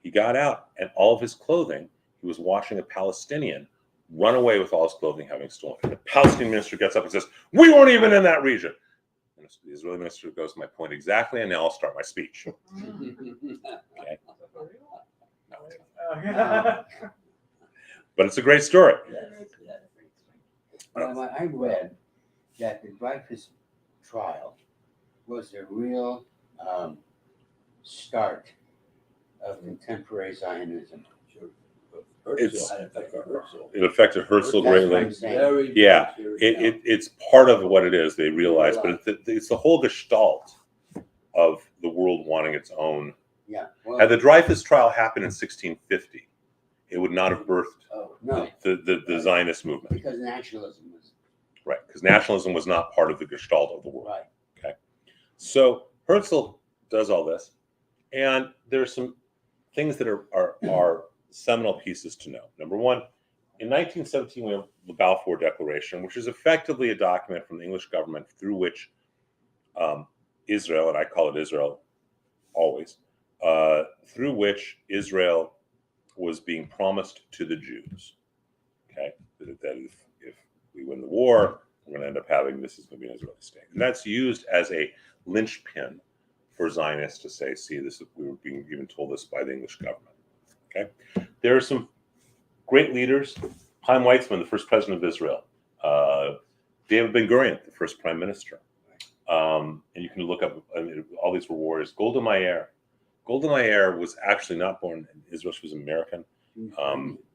he got out, and all of his clothing, he was watching a Palestinian run away with all his clothing, having stolen. And the Palestinian minister gets up and says, "We weren't even in that region." And the Israeli minister goes, "My point exactly, and now I'll start my speech." Okay. But it's a great story. I read that the Dreifus Trial was the real start of contemporary Zionism. It affected Herzl greatly. Yeah, it's part of what it is. They realize, but it's the whole gestalt of the world wanting its own. Yeah. Had the Dreifus Trial happened in 1650, it would not have birthed the Zionist movement. Because nationalism was Right, because nationalism was not part of the gestalt of the world. right. Okay, so Herzl does all this, and there's some things that are seminal pieces to know. Number one, in 1917, we have the Balfour Declaration, which is effectively a document from the English government through which Israel, and I call it Israel always, through which Israel was being promised to the Jews. Okay, that if we win the war, we're going to end up having this is going to be an Israeli state, and that's used as a linchpin for Zionists to say, "See, this we were being even told this by the English government." Okay, there are some great leaders. Chaim Weizmann, the first president of Israel, David Ben Gurion, the first prime minister, and you can look up. All these were warriors. Golda Meir. Golda Meir was actually not born in Israel. She was American.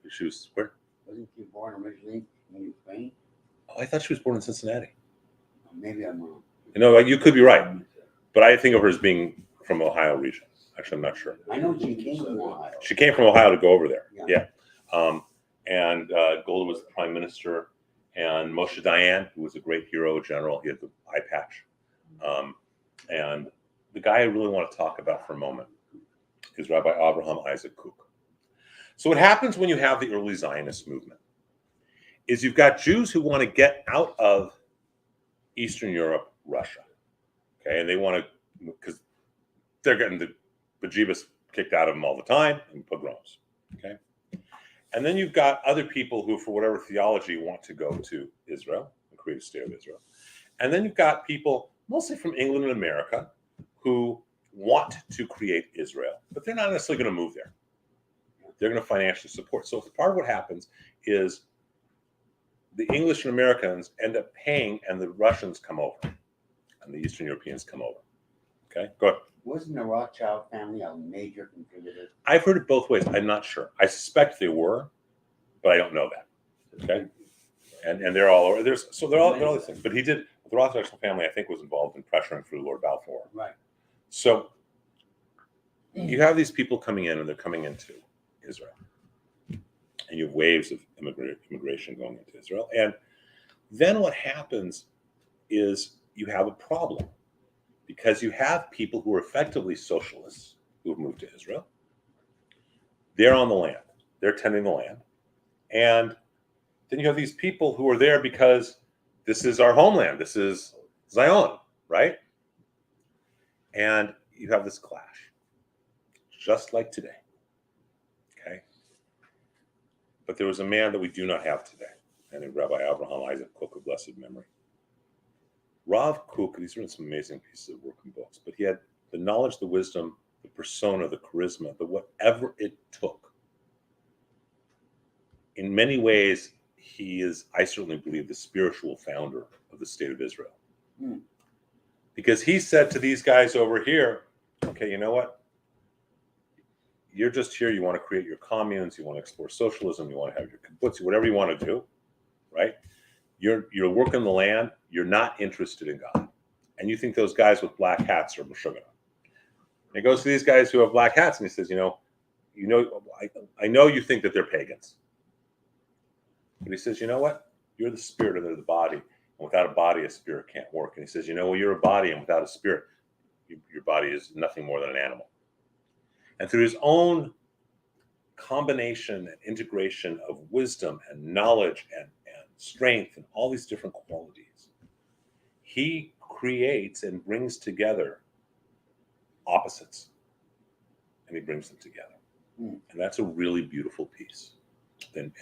She was where? Wasn't she born originally in Ukraine? Oh, I thought she was born in Cincinnati. Maybe I'm wrong. You could be right, but I think of her as being from Ohio region. Actually, I'm not sure. I know she came from Ohio. She came from Ohio to go over there. Yeah. And Golda was the prime minister, and Moshe Dayan, who was a great hero general, he had the eye patch. And the guy I really want to talk about for a moment is Rabbi Avraham Isaac Kook. So what happens when you have the early Zionist movement is you've got Jews who want to get out of Eastern Europe, Russia, okay, and they want to, because they're getting the bejeebus kicked out of them all the time in pogroms, okay? And then you've got other people who, for whatever theology, want to go to Israel and create a state of Israel. And then you've got people, mostly from England and America, who want to create Israel, but they're not necessarily going to move there. They're going to financially support. So part of what happens is the English and Americans end up paying, and the Russians come over, and the Eastern Europeans come over. Okay, go ahead. Wasn't the Rothschild family a major contributor? I've heard it both ways. I'm not sure. I suspect they were, but I don't know that. Okay, and they're all over. They're all these things. But he did. The Rothschild family, I think, was involved in pressuring through Lord Balfour. Right. So you have these people coming in, and they're coming into Israel, and you have waves of immigration going into Israel. And then what happens is you have a problem, because you have people who are effectively socialists who have moved to Israel. They're on the land. They're tending the land. And then you have these people who are there because this is our homeland. This is Zion, right? And you have this clash, just like today. Okay? But there was a man that we do not have today, and Rabbi Avraham Isaac Kook of blessed memory. Rav Kook, he's written some amazing pieces of work and books, but he had the knowledge, the wisdom, the persona, the charisma, the whatever it took. In many ways, he is, I certainly believe, the spiritual founder of the state of Israel. Because he said to these guys over here, okay, you know what? you're just here, you want to create your communes, you want to explore socialism, you want to have your kibbutz, whatever you want to do, right? You're working the land, you're not interested in God. And you think those guys with black hats are Meshuggah. And he goes to these guys who have black hats and he says, I know you think that they're pagans. But he says, you know what? You're the spirit and they're the body. And without a body, a spirit can't work. And he says, you're a body, and without a spirit, your body is nothing more than an animal. And through his own combination and integration of wisdom and knowledge and strength and all these different qualities, he creates and brings together opposites. And he brings them together. And that's a really beautiful piece. And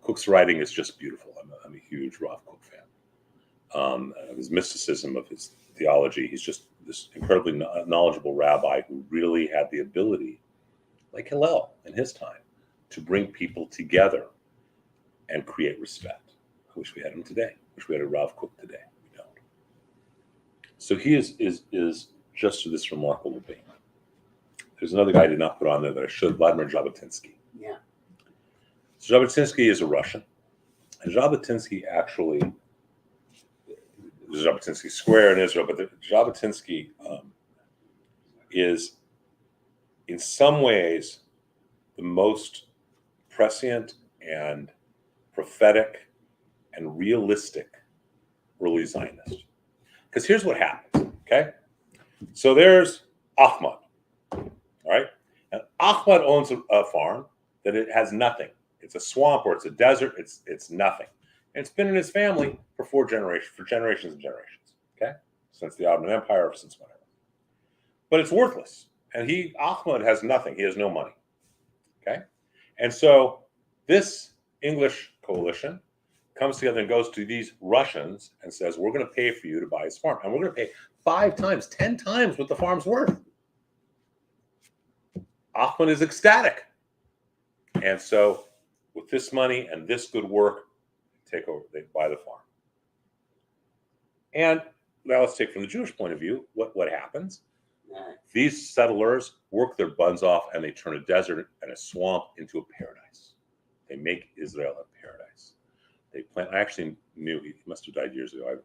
Kook's writing is just beautiful. I'm a huge Rav Kook fan. Of his mysticism, of his theology, he's just this incredibly knowledgeable rabbi who really had the ability, like Hillel in his time, to bring people together and create respect. I wish we had him today. I wish we had a Rav Kook today. We don't. So he is just this remarkable being. There's another guy I did not put on there that I should, Vladimir Jabotinski. Yeah. So Jabotinski is a Russian. And Jabotinski actually, there's Jabotinsky Square in Israel, but Jabotinski is in some ways the most prescient and prophetic and realistic early Zionist. Because here's what happens, okay? So there's Ahmad, all right? And Ahmad owns a farm that it has nothing. It's a swamp or it's a desert. It's nothing. And it's been in his family for generations and generations, okay? Since the Ottoman Empire or since whatever. But it's worthless. And Ahmad has nothing. He has no money, okay? And so this English coalition comes together and goes to these Russians and says, we're going to pay for you to buy his farm. And we're going to pay 5 times, 10 times what the farm's worth. Ahmad is ecstatic. And so with this money and this good work, take over, they buy the farm. And now let's take from the Jewish point of view, what happens? These settlers work their buns off and they turn a desert and a swamp into a paradise. They make Israel a paradise. They plant. I actually knew he must have died years ago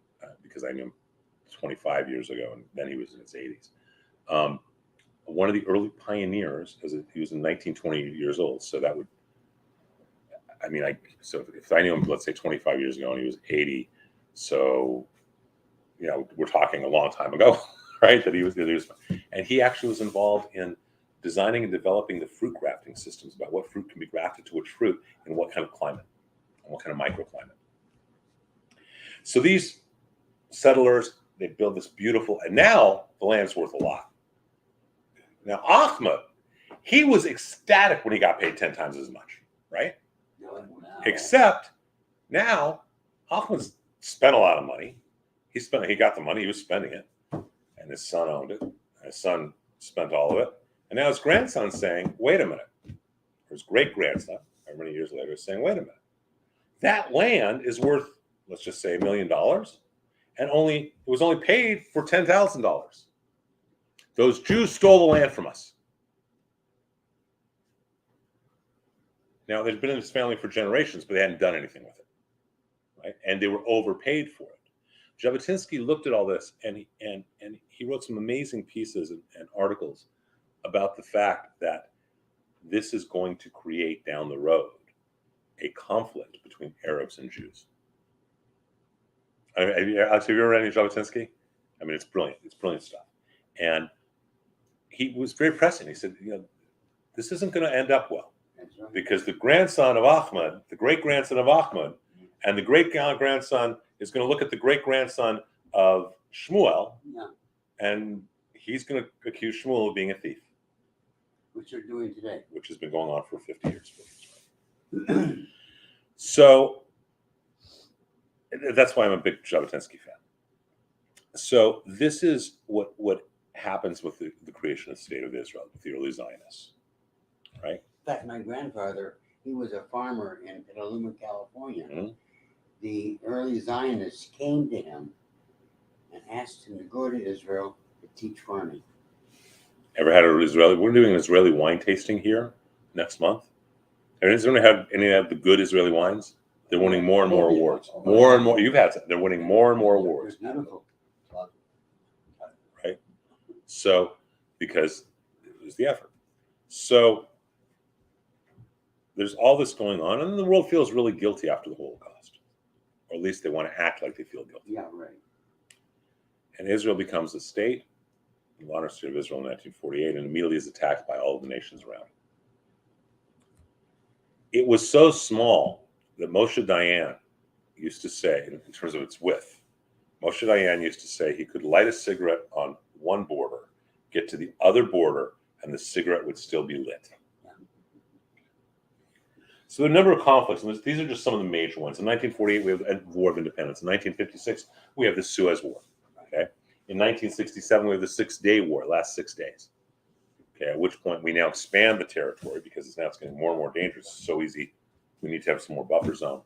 because I knew him 25 years ago, and then he was in his 80s. One of the early pioneers, he was 19, 20 years old. So that would, so if I knew him, let's say 25 years ago, and he was 80, so, we're talking a long time ago, right? That he was, and he actually was involved in designing and developing the fruit grafting systems about what fruit can be grafted to which fruit in what kind of climate and what kind of microclimate. So these settlers, they build this beautiful, and now the land's worth a lot. Now, Ahmad, he was ecstatic when he got paid 10 times as much, right? Except now, Ahmad spent a lot of money. He got the money, he was spending it, and his son owned it, and his son spent all of it. And now his grandson's saying, wait a minute. Or his great-grandson, however many years later, is saying, wait a minute. That land is worth, let's just say, $1 million, and it was only paid for $10,000. Those Jews stole the land from us. Now, they'd been in his family for generations, but they hadn't done anything with it, right? And they were overpaid for it. Jabotinsky looked at all this, and he wrote some amazing pieces and articles about the fact that this is going to create down the road a conflict between Arabs and Jews. Have you ever read any Jabotinsky? It's brilliant. It's brilliant stuff. And he was very pressing. He said, this isn't going to end up well. Because the grandson of Ahmad, the great-grandson of Ahmad, and the great-grandson is going to look at the great-grandson of Shmuel, and he's going to accuse Shmuel of being a thief. Which they're doing today. Which has been going on for 50 years. So that's why I'm a big Jabotinsky fan. So this is what happens with the creation of the state of Israel, with the early Zionists, right? In fact, my grandfather, he was a farmer in Petaluma, California. Mm-hmm. The early Zionists came to him and asked him to go to Israel to teach farming. Ever had an Israeli? We're doing an Israeli wine tasting here next month. Has anyone had any of the good Israeli wines? They're winning more and more awards. More and more. You've had some. They're winning more and more awards. Beautiful. Right? So, because it was the effort. So, there's all this going on, and the world feels really guilty after the Holocaust. Or at least they want to act like they feel guilty. Yeah, right. And Israel becomes a state, the modern state of Israel in 1948, and immediately is attacked by all of the nations around it. It was so small that Moshe Dayan used to say, in terms of its width, Moshe Dayan used to say he could light a cigarette on one border, get to the other border, and the cigarette would still be lit. So there are a number of conflicts, and these are just some of the major ones. In 1948, we have the War of Independence. In 1956, we have the Suez War. Okay. In 1967, we have the 6-Day War, last 6 days. Okay. At which point we now expand the territory because it's getting more and more dangerous. It's so easy. We need to have some more buffer zone.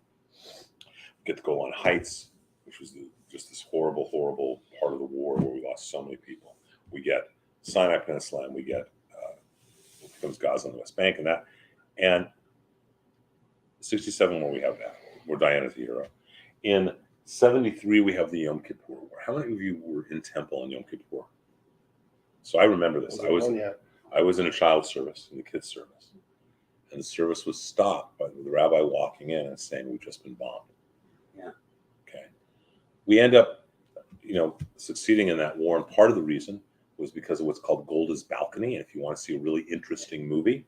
We get to Golan Heights, which was just this horrible, horrible part of the war where we lost so many people. We get Sinai Peninsula, and we get it becomes Gaza and the West Bank, and that, and 67 where we have that, where Diana's the hero. In 73, we have the Yom Kippur War. How many of you were in temple on Yom Kippur? So I remember this. I was in a child service, in the kids' service. And the service was stopped by the rabbi walking in and saying, we've just been bombed. Yeah. Okay. We end up, succeeding in that war. And part of the reason was because of what's called Golda's Balcony. And if you want to see a really interesting movie,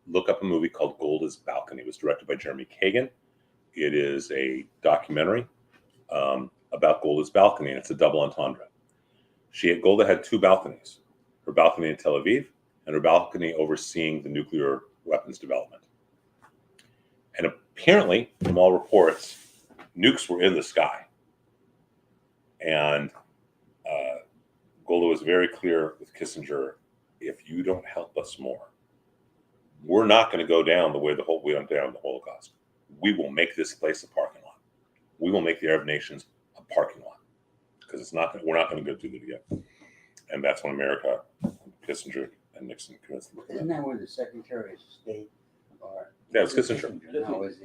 look up a movie called Golda's Balcony. It was directed by Jeremy Kagan. It is a documentary about Golda's Balcony, and it's a double entendre. Golda had 2 balconies, her balcony in Tel Aviv and her balcony overseeing the nuclear weapons development. And apparently, from all reports, nukes were in the sky. And Golda was very clear with Kissinger, if you don't help us more, we're not going to go down the way we went down the Holocaust. We will make this place a parking lot. We will make the Arab nations a parking lot because we're not going to go through it again. And that's when America, Kissinger and Nixon convinced them. Isn't that where the Secretary of State or? Yeah, it was Kissinger. No, was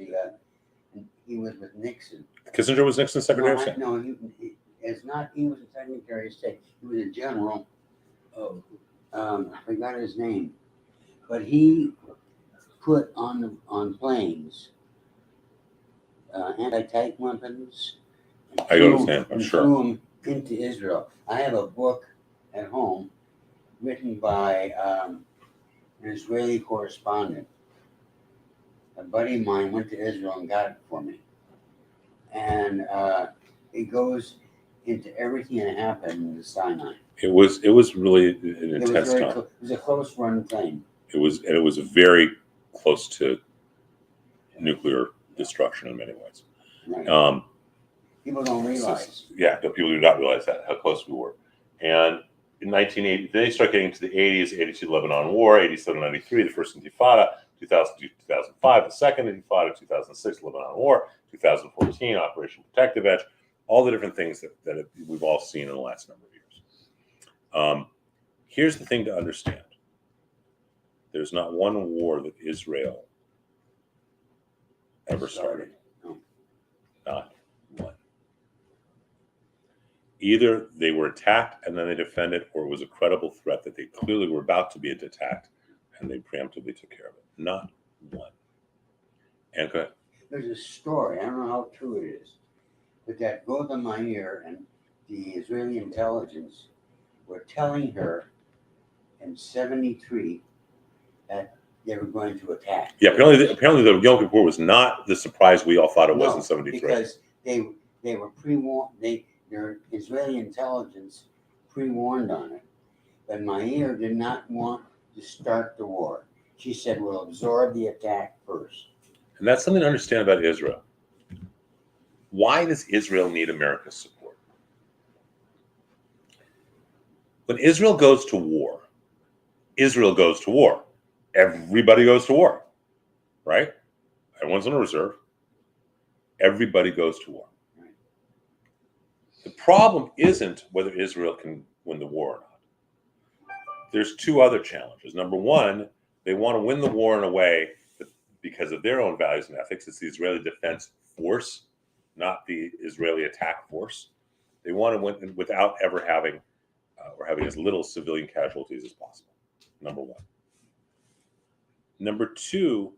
he was with Nixon. Kissinger was Nixon's Secretary of State. No, he was the Secretary of State. He was a general. Oh, I forgot his name, but he put on planes anti-tank weapons. I understand. I'm sure. Flew them into Israel. I have a book at home written by an Israeli correspondent. A buddy of mine went to Israel and got it for me, and it goes into everything that happened in the Sinai. It was really an intense time. It was a close run thing. It was very close to nuclear destruction in many ways. Right. People don't realize. People do not realize that, how close we were. And in 1980, then you start getting to the 80s, 82 Lebanon War, 87, 93, the first Intifada, 2002, 2005, the second Intifada, 2006 Lebanon War, 2014 Operation Protective Edge, all the different things that we've all seen in the last number of years. Here's the thing to understand. There's not one war that Israel ever started. No. Not one. Either they were attacked and then they defended, or it was a credible threat that they clearly were about to be attacked and they preemptively took care of it. Not one. And go ahead. There's a story, I don't know how true it is, but that Golda Meir and the Israeli intelligence were telling her in 73 that they were going to attack. Yeah, apparently the Yom Kippur was not the surprise we all thought it was in 73. Because they were pre-warned, their Israeli intelligence pre-warned on it. But Meir did not want to start the war. She said, we'll absorb the attack first. And that's something to understand about Israel. Why does Israel need America's support? When Israel goes to war, everybody goes to war, right? Everyone's on a reserve. Everybody goes to war. Right. The problem isn't whether Israel can win the war or not. there's two other challenges. Number one, they want to win the war in a way that, because of their own values and ethics, it's the Israeli Defense Force, not the Israeli attack force. They want to win without ever having or having as little civilian casualties as possible. Number one. Number two,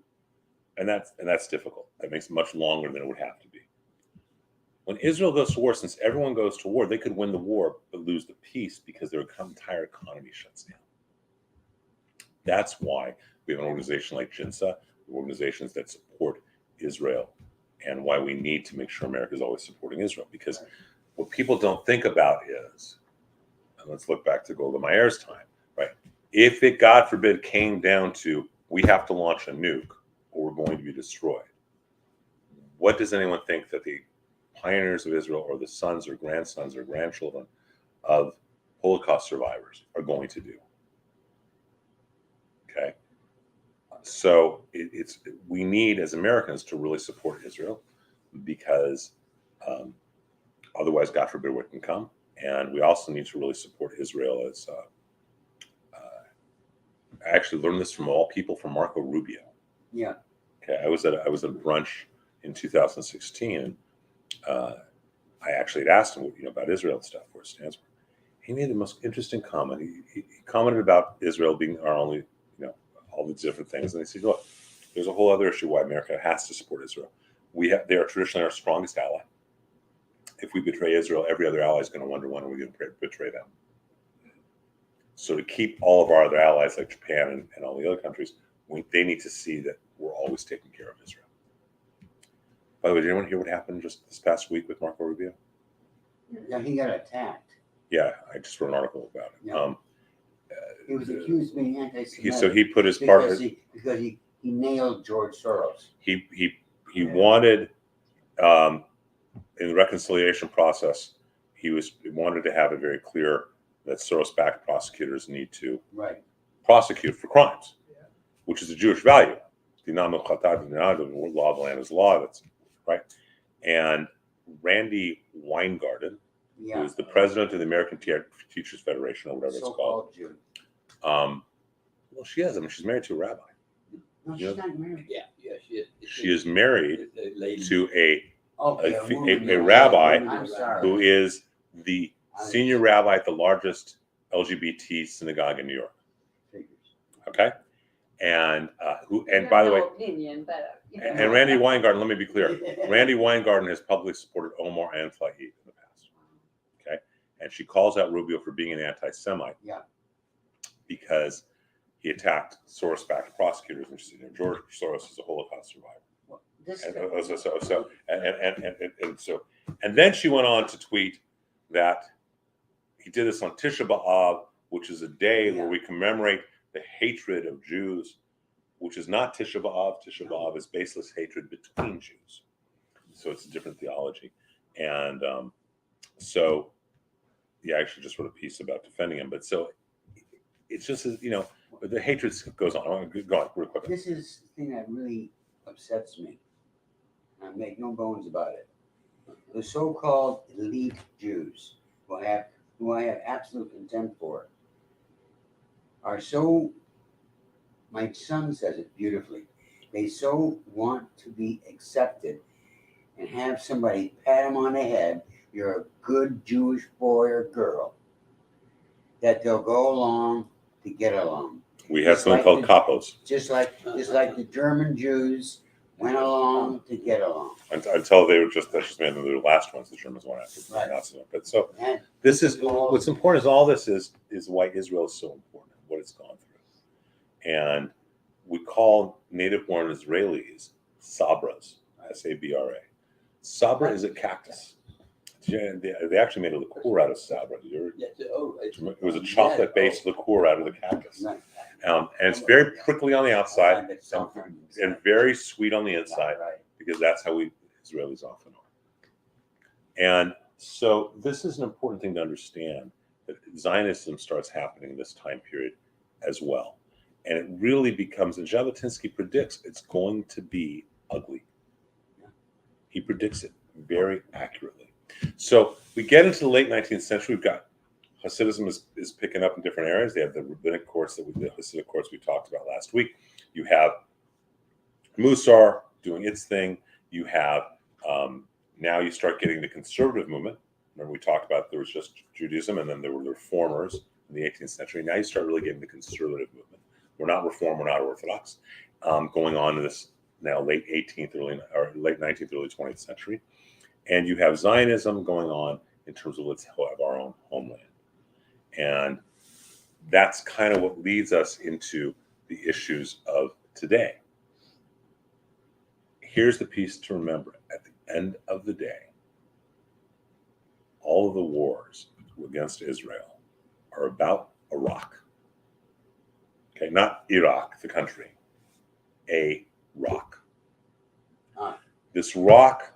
and that's difficult. That makes it much longer than it would have to be. When Israel goes to war, since everyone goes to war, they could win the war but lose the peace because their entire economy shuts down. That's why we have an organization like JINSA, organizations that support Israel, and why we need to make sure America is always supporting Israel. Because what people don't think about is, and let's look back to Golda Meir's time, right? If it, God forbid, came down to we have to launch a nuke or we're going to be destroyed, what does anyone think that the pioneers of Israel or the sons or grandsons or grandchildren of Holocaust survivors are going to do? Okay, so we need as Americans to really support Israel, because otherwise, God forbid, what can come. And we also need to really support Israel as I actually learned this from all people from Marco Rubio. Yeah. Okay, I was at a brunch in 2016. I actually had asked him, about Israel and stuff, where it stands for. He made the most interesting comment. He commented about Israel being our only, all these different things. And he said, look, there's a whole other issue why America has to support Israel. They are traditionally our strongest ally. If we betray Israel, every other ally is going to wonder when are we going to betray them. So to keep all of our other allies like Japan and all the other countries, they need to see that we're always taking care of Israel. By the way, did anyone hear what happened just this past week with Marco Rubio? Yeah, he got attacked. Yeah, I just wrote an article about it. Yeah. He was accused of being anti-Semitic. So he put his because he nailed George Soros. He wanted in the reconciliation process, he wanted to have it very clear that Soros-backed prosecutors need to prosecute for crimes, which is a Jewish value. The law of the land is law. That's right. And Randy Weingarten, who is the president of the American Teachers Federation, or whatever it's called. Jew. Well, she is. I mean, she's married to a rabbi. No, she's not married. Yeah, she is. She is married to a woman, rabbi I'm sorry. who is the senior rabbi at the largest LGBT synagogue in New York. Okay, and by the way, opinion, but, and Randy Weingarten. Let me be clear. Randy Weingarten has publicly supported Omar and Flahi in the past. Okay, and she calls out Rubio for being an anti-Semite. Yeah. Because he attacked Soros-backed prosecutors, and she said, George Soros is a Holocaust survivor. Well, and then she went on to tweet that he did this on Tisha B'Av, which is a day where we commemorate the hatred of Jews, which is not Tisha B'Av. Tisha B'Av is baseless hatred between Jews. So it's a different theology. And so I actually just wrote a piece about defending him. But so it's just, the hatred goes on. Go on, real quick. This is the thing that really upsets me. I make no bones about it. The so-called elite Jews, who I have absolute contempt for, are so, my son says it beautifully, they so want to be accepted and have somebody pat them on the head, you're a good Jewish boy or girl, that they'll go along to get along. We have something called kapos. Just like the German Jews went along to get along. Until that's just made them the last ones. The Germans went after the Nazis. But so this is what's important. Is all this is why Israel is so important, what it's gone through, and we call native-born Israelis sabras, S-A-B-R-A. Sabra is a cactus. They actually made a liqueur out of sabra. It was a chocolate-based liqueur out of the cactus. And it's very prickly on the outside and very sweet on the inside, because that's how we Israelis often are. And so this is an important thing to understand, that Zionism starts happening in this time period as well. And it really becomes, and Jabotinski predicts, it's going to be ugly. He predicts it very accurately. So we get into the late 19th century. We've got Hasidism is picking up in different areas. They have the rabbinic courts, the Hasidic courts we talked about last week. You have Mussar doing its thing. You have now you start getting the conservative movement. Remember we talked about there was just Judaism, and then there were the reformers in the 18th century. Now you start really getting the conservative movement. We're not Reform, we're not Orthodox. Going on in this now late 19th, early 20th century. And you have Zionism going on in terms of let's have our own homeland. And that's kind of what leads us into the issues of today. Here's the piece to remember. At the end of the day, all of the wars against Israel are about Iraq. Okay, not Iraq, the country. A rock. This rock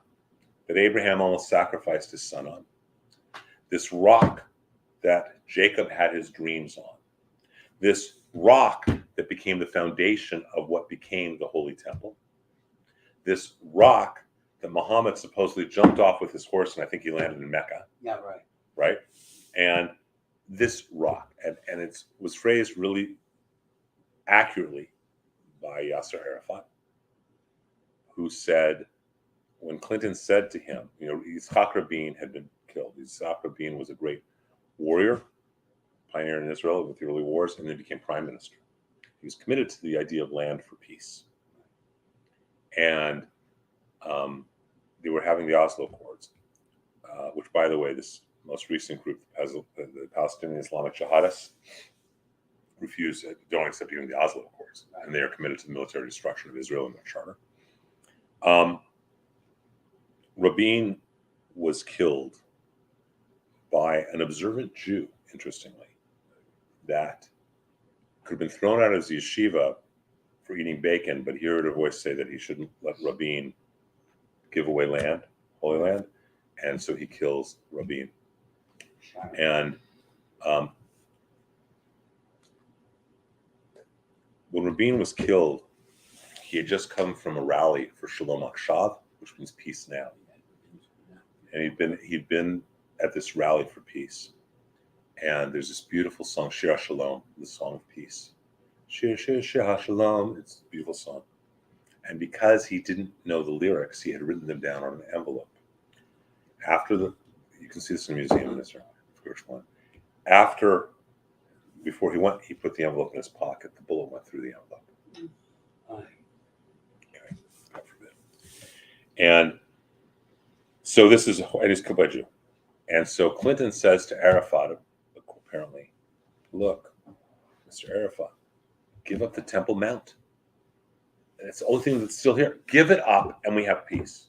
that Abraham almost sacrificed his son on. This rock that Jacob had his dreams on. This rock that became the foundation of what became the Holy Temple. This rock that Muhammad supposedly jumped off with his horse, and I think he landed in Mecca. Yeah, right. Right? And this rock, and it was phrased really accurately by Yasser Arafat, who said, when Clinton said to him, Yitzhak Rabin had been killed. Yitzhak Rabin was a great warrior, pioneer in Israel with the early wars, and then became prime minister. He was committed to the idea of land for peace. And they were having the Oslo Accords, which, by the way, this most recent group, the Palestinian Islamic Jihadists, don't accept even the Oslo Accords, and they are committed to the military destruction of Israel in their charter. Rabin was killed by an observant Jew, interestingly, that could have been thrown out of his yeshiva for eating bacon, but he heard a voice say that he shouldn't let Rabin give away land, Holy Land, and so he kills Rabin. And when Rabin was killed, he had just come from a rally for Shalom Akshav, which means peace now. And he'd been at this rally for peace. And there's this beautiful song, Shir Shalom, the song of peace. Shir, Shir, Shir Shalom, it's a beautiful song. And because he didn't know the lyrics, he had written them down on an envelope. You can see this in the museum in Israel, first one. Before he went, he put the envelope in his pocket. The bullet went through the envelope. Okay, God forbid. And so this is, it is killed by Jew. And so Clinton says to Arafat, apparently, look, Mr. Arafat, give up the Temple Mount. And it's the only thing that's still here. Give it up and we have peace.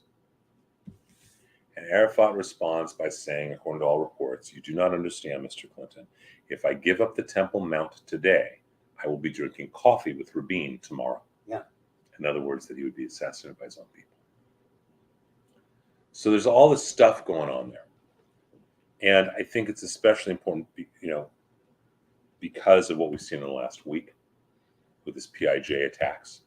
And Arafat responds by saying, according to all reports, you do not understand, Mr. Clinton. If I give up the Temple Mount today, I will be drinking coffee with Rabin tomorrow. Yeah. In other words, that he would be assassinated by his own people. So there's all this stuff going on there. And I think it's especially important, because of what we've seen in the last week with this PIJ attacks.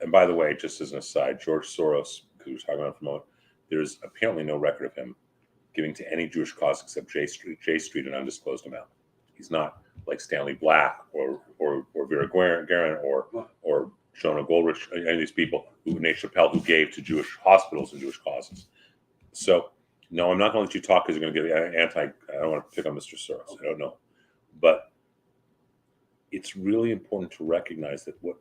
And by the way, just as an aside, George Soros, because we were talking about him for a moment, there's apparently no record of him giving to any Jewish cause except J Street, an undisclosed amount. He's not like Stanley Black or Vera Guerin or Jonah Goldrich, any of these people, Nate Chappelle, who gave to Jewish hospitals and Jewish causes. So, no, I'm not going to let you talk because you're going to get I don't want to pick on Mr. Soros. I don't know. But it's really important to recognize that what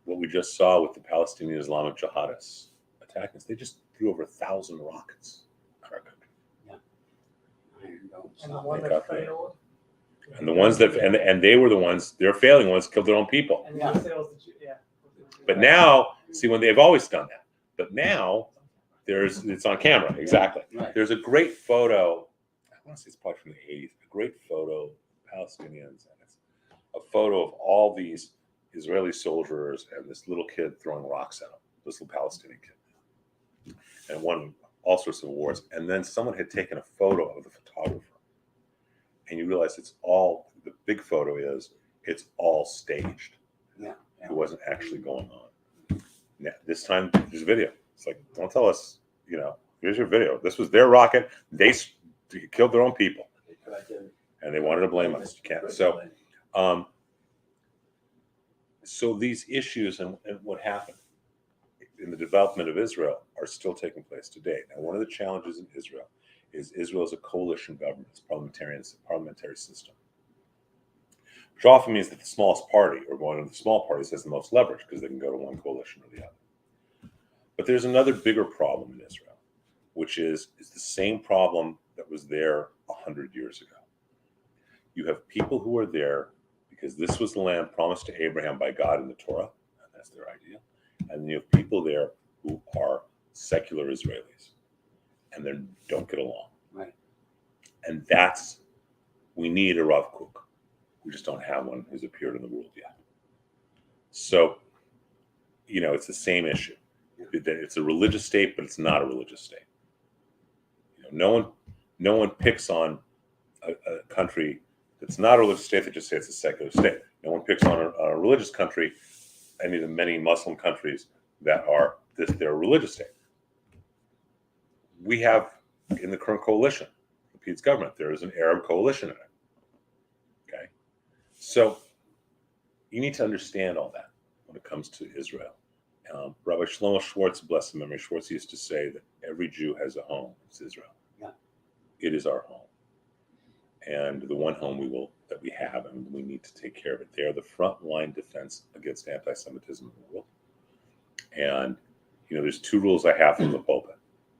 we just saw with the Palestinian Islamic jihadists attacking us, they just threw over 1,000 rockets at our country. And the one that failed. And the ones and they were the ones, their failing ones killed their own people. And the sales, yeah. But now, see, when they've always done that. But now, it's on camera, exactly. Right. There's a great photo, I want to say it's probably from the 80s, a great photo of Palestinians, and it's a photo of all these Israeli soldiers and this little kid throwing rocks at them, this little Palestinian kid. And won all sorts of awards. And then someone had taken a photo of the photographer. And you realize the big photo it's all staged. Yeah. It wasn't actually going on. Now, this time, there's a video. It's like, don't tell us, here's your video. This was their rocket. They killed their own people, and they wanted to blame us. You can't. So these issues and what happened in the development of Israel are still taking place today. Now, one of the challenges in Israel is a coalition government, it's parliamentary system, which often means that the smallest party or one of the small parties has the most leverage because they can go to one coalition or the other. But there's another bigger problem in Israel, which is the same problem that was there 100 years ago. You have people who are there because this was the land promised to Abraham by God in the Torah, and that's their idea. And then you have people there who are secular Israelis, and they don't get along. Right. And we need a Rav Kook. We just don't have one who's appeared in the world yet. So, it's the same issue. It's a religious state, but it's not a religious state. No one picks on a country that's not a religious state. They just say it's a secular state. No one picks on a religious country, any of the many Muslim countries that are they're a religious state. We have in the current coalition, the Pete's government, there is an Arab coalition in it. Okay, so you need to understand all that when it comes to Israel. Rabbi Shlomo Schwartz, blessed memory, Schwartz used to say that every Jew has a home. It's Israel. Yeah. It is our home. And the one home that we have, and we need to take care of it. They are the frontline defense against anti-Semitism in the world. And, there's two rules I have from the pulpit.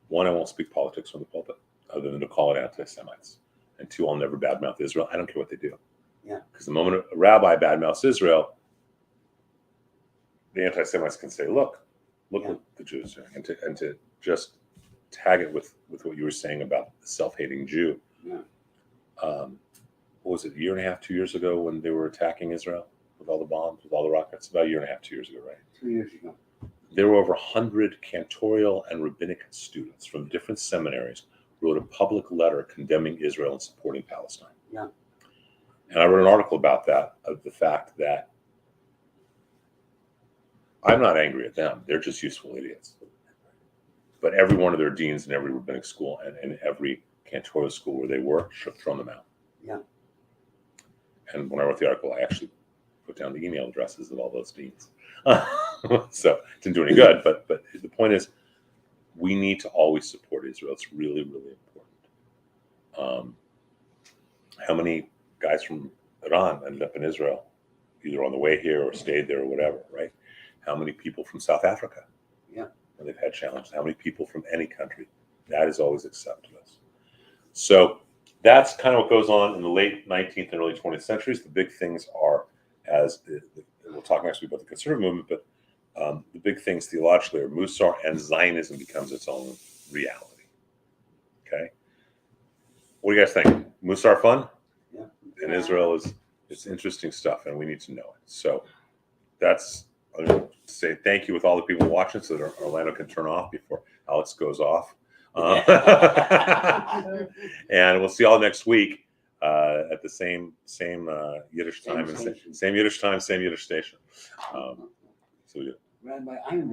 One, I won't speak politics from the pulpit, other than to call it anti-Semites. And two, I'll never badmouth Israel. I don't care what they do. Yeah. Because the moment a rabbi badmouths Israel, the anti-Semites can say, look what the Jews are doing. And to just tag it with what you were saying about the self-hating Jew. Yeah. What was it, a year and a half, 2 years ago when they were attacking Israel with all the bombs, with all the rockets? About a year and a half, 2 years ago, right? 2 years ago. There were over 100 cantorial and rabbinic students from different seminaries wrote a public letter condemning Israel and supporting Palestine. Yeah. And I wrote an article about that, of the fact that I'm not angry at them. They're just useful idiots. But every one of their deans in every rabbinic school and every cantorial school where they were should have thrown them out. Yeah. And when I wrote the article, I actually put down the email addresses of all those deans. So it didn't do any good. But the point is, we need to always support Israel. It's really, really important. How many guys from Iran ended up in Israel, either on the way here or stayed there or whatever, right? How many people from South Africa? Yeah. When they've had challenges. How many people from any country? That is always accepted to us. So that's kind of what goes on in the late 19th and early 20th centuries. The big things are, we'll talk next week about the conservative movement, but the big things theologically are Mussar, and Zionism becomes its own reality. Okay? What do you guys think? Mussar fun? Yeah. And Israel it's interesting stuff, and we need to know it. So I'm going to say thank you with all the people watching so that Orlando can turn off before Alex goes off. And we'll see y'all next week at the same Yiddish time, and same Yiddish time, same Yiddish station. So Rabbi, I'm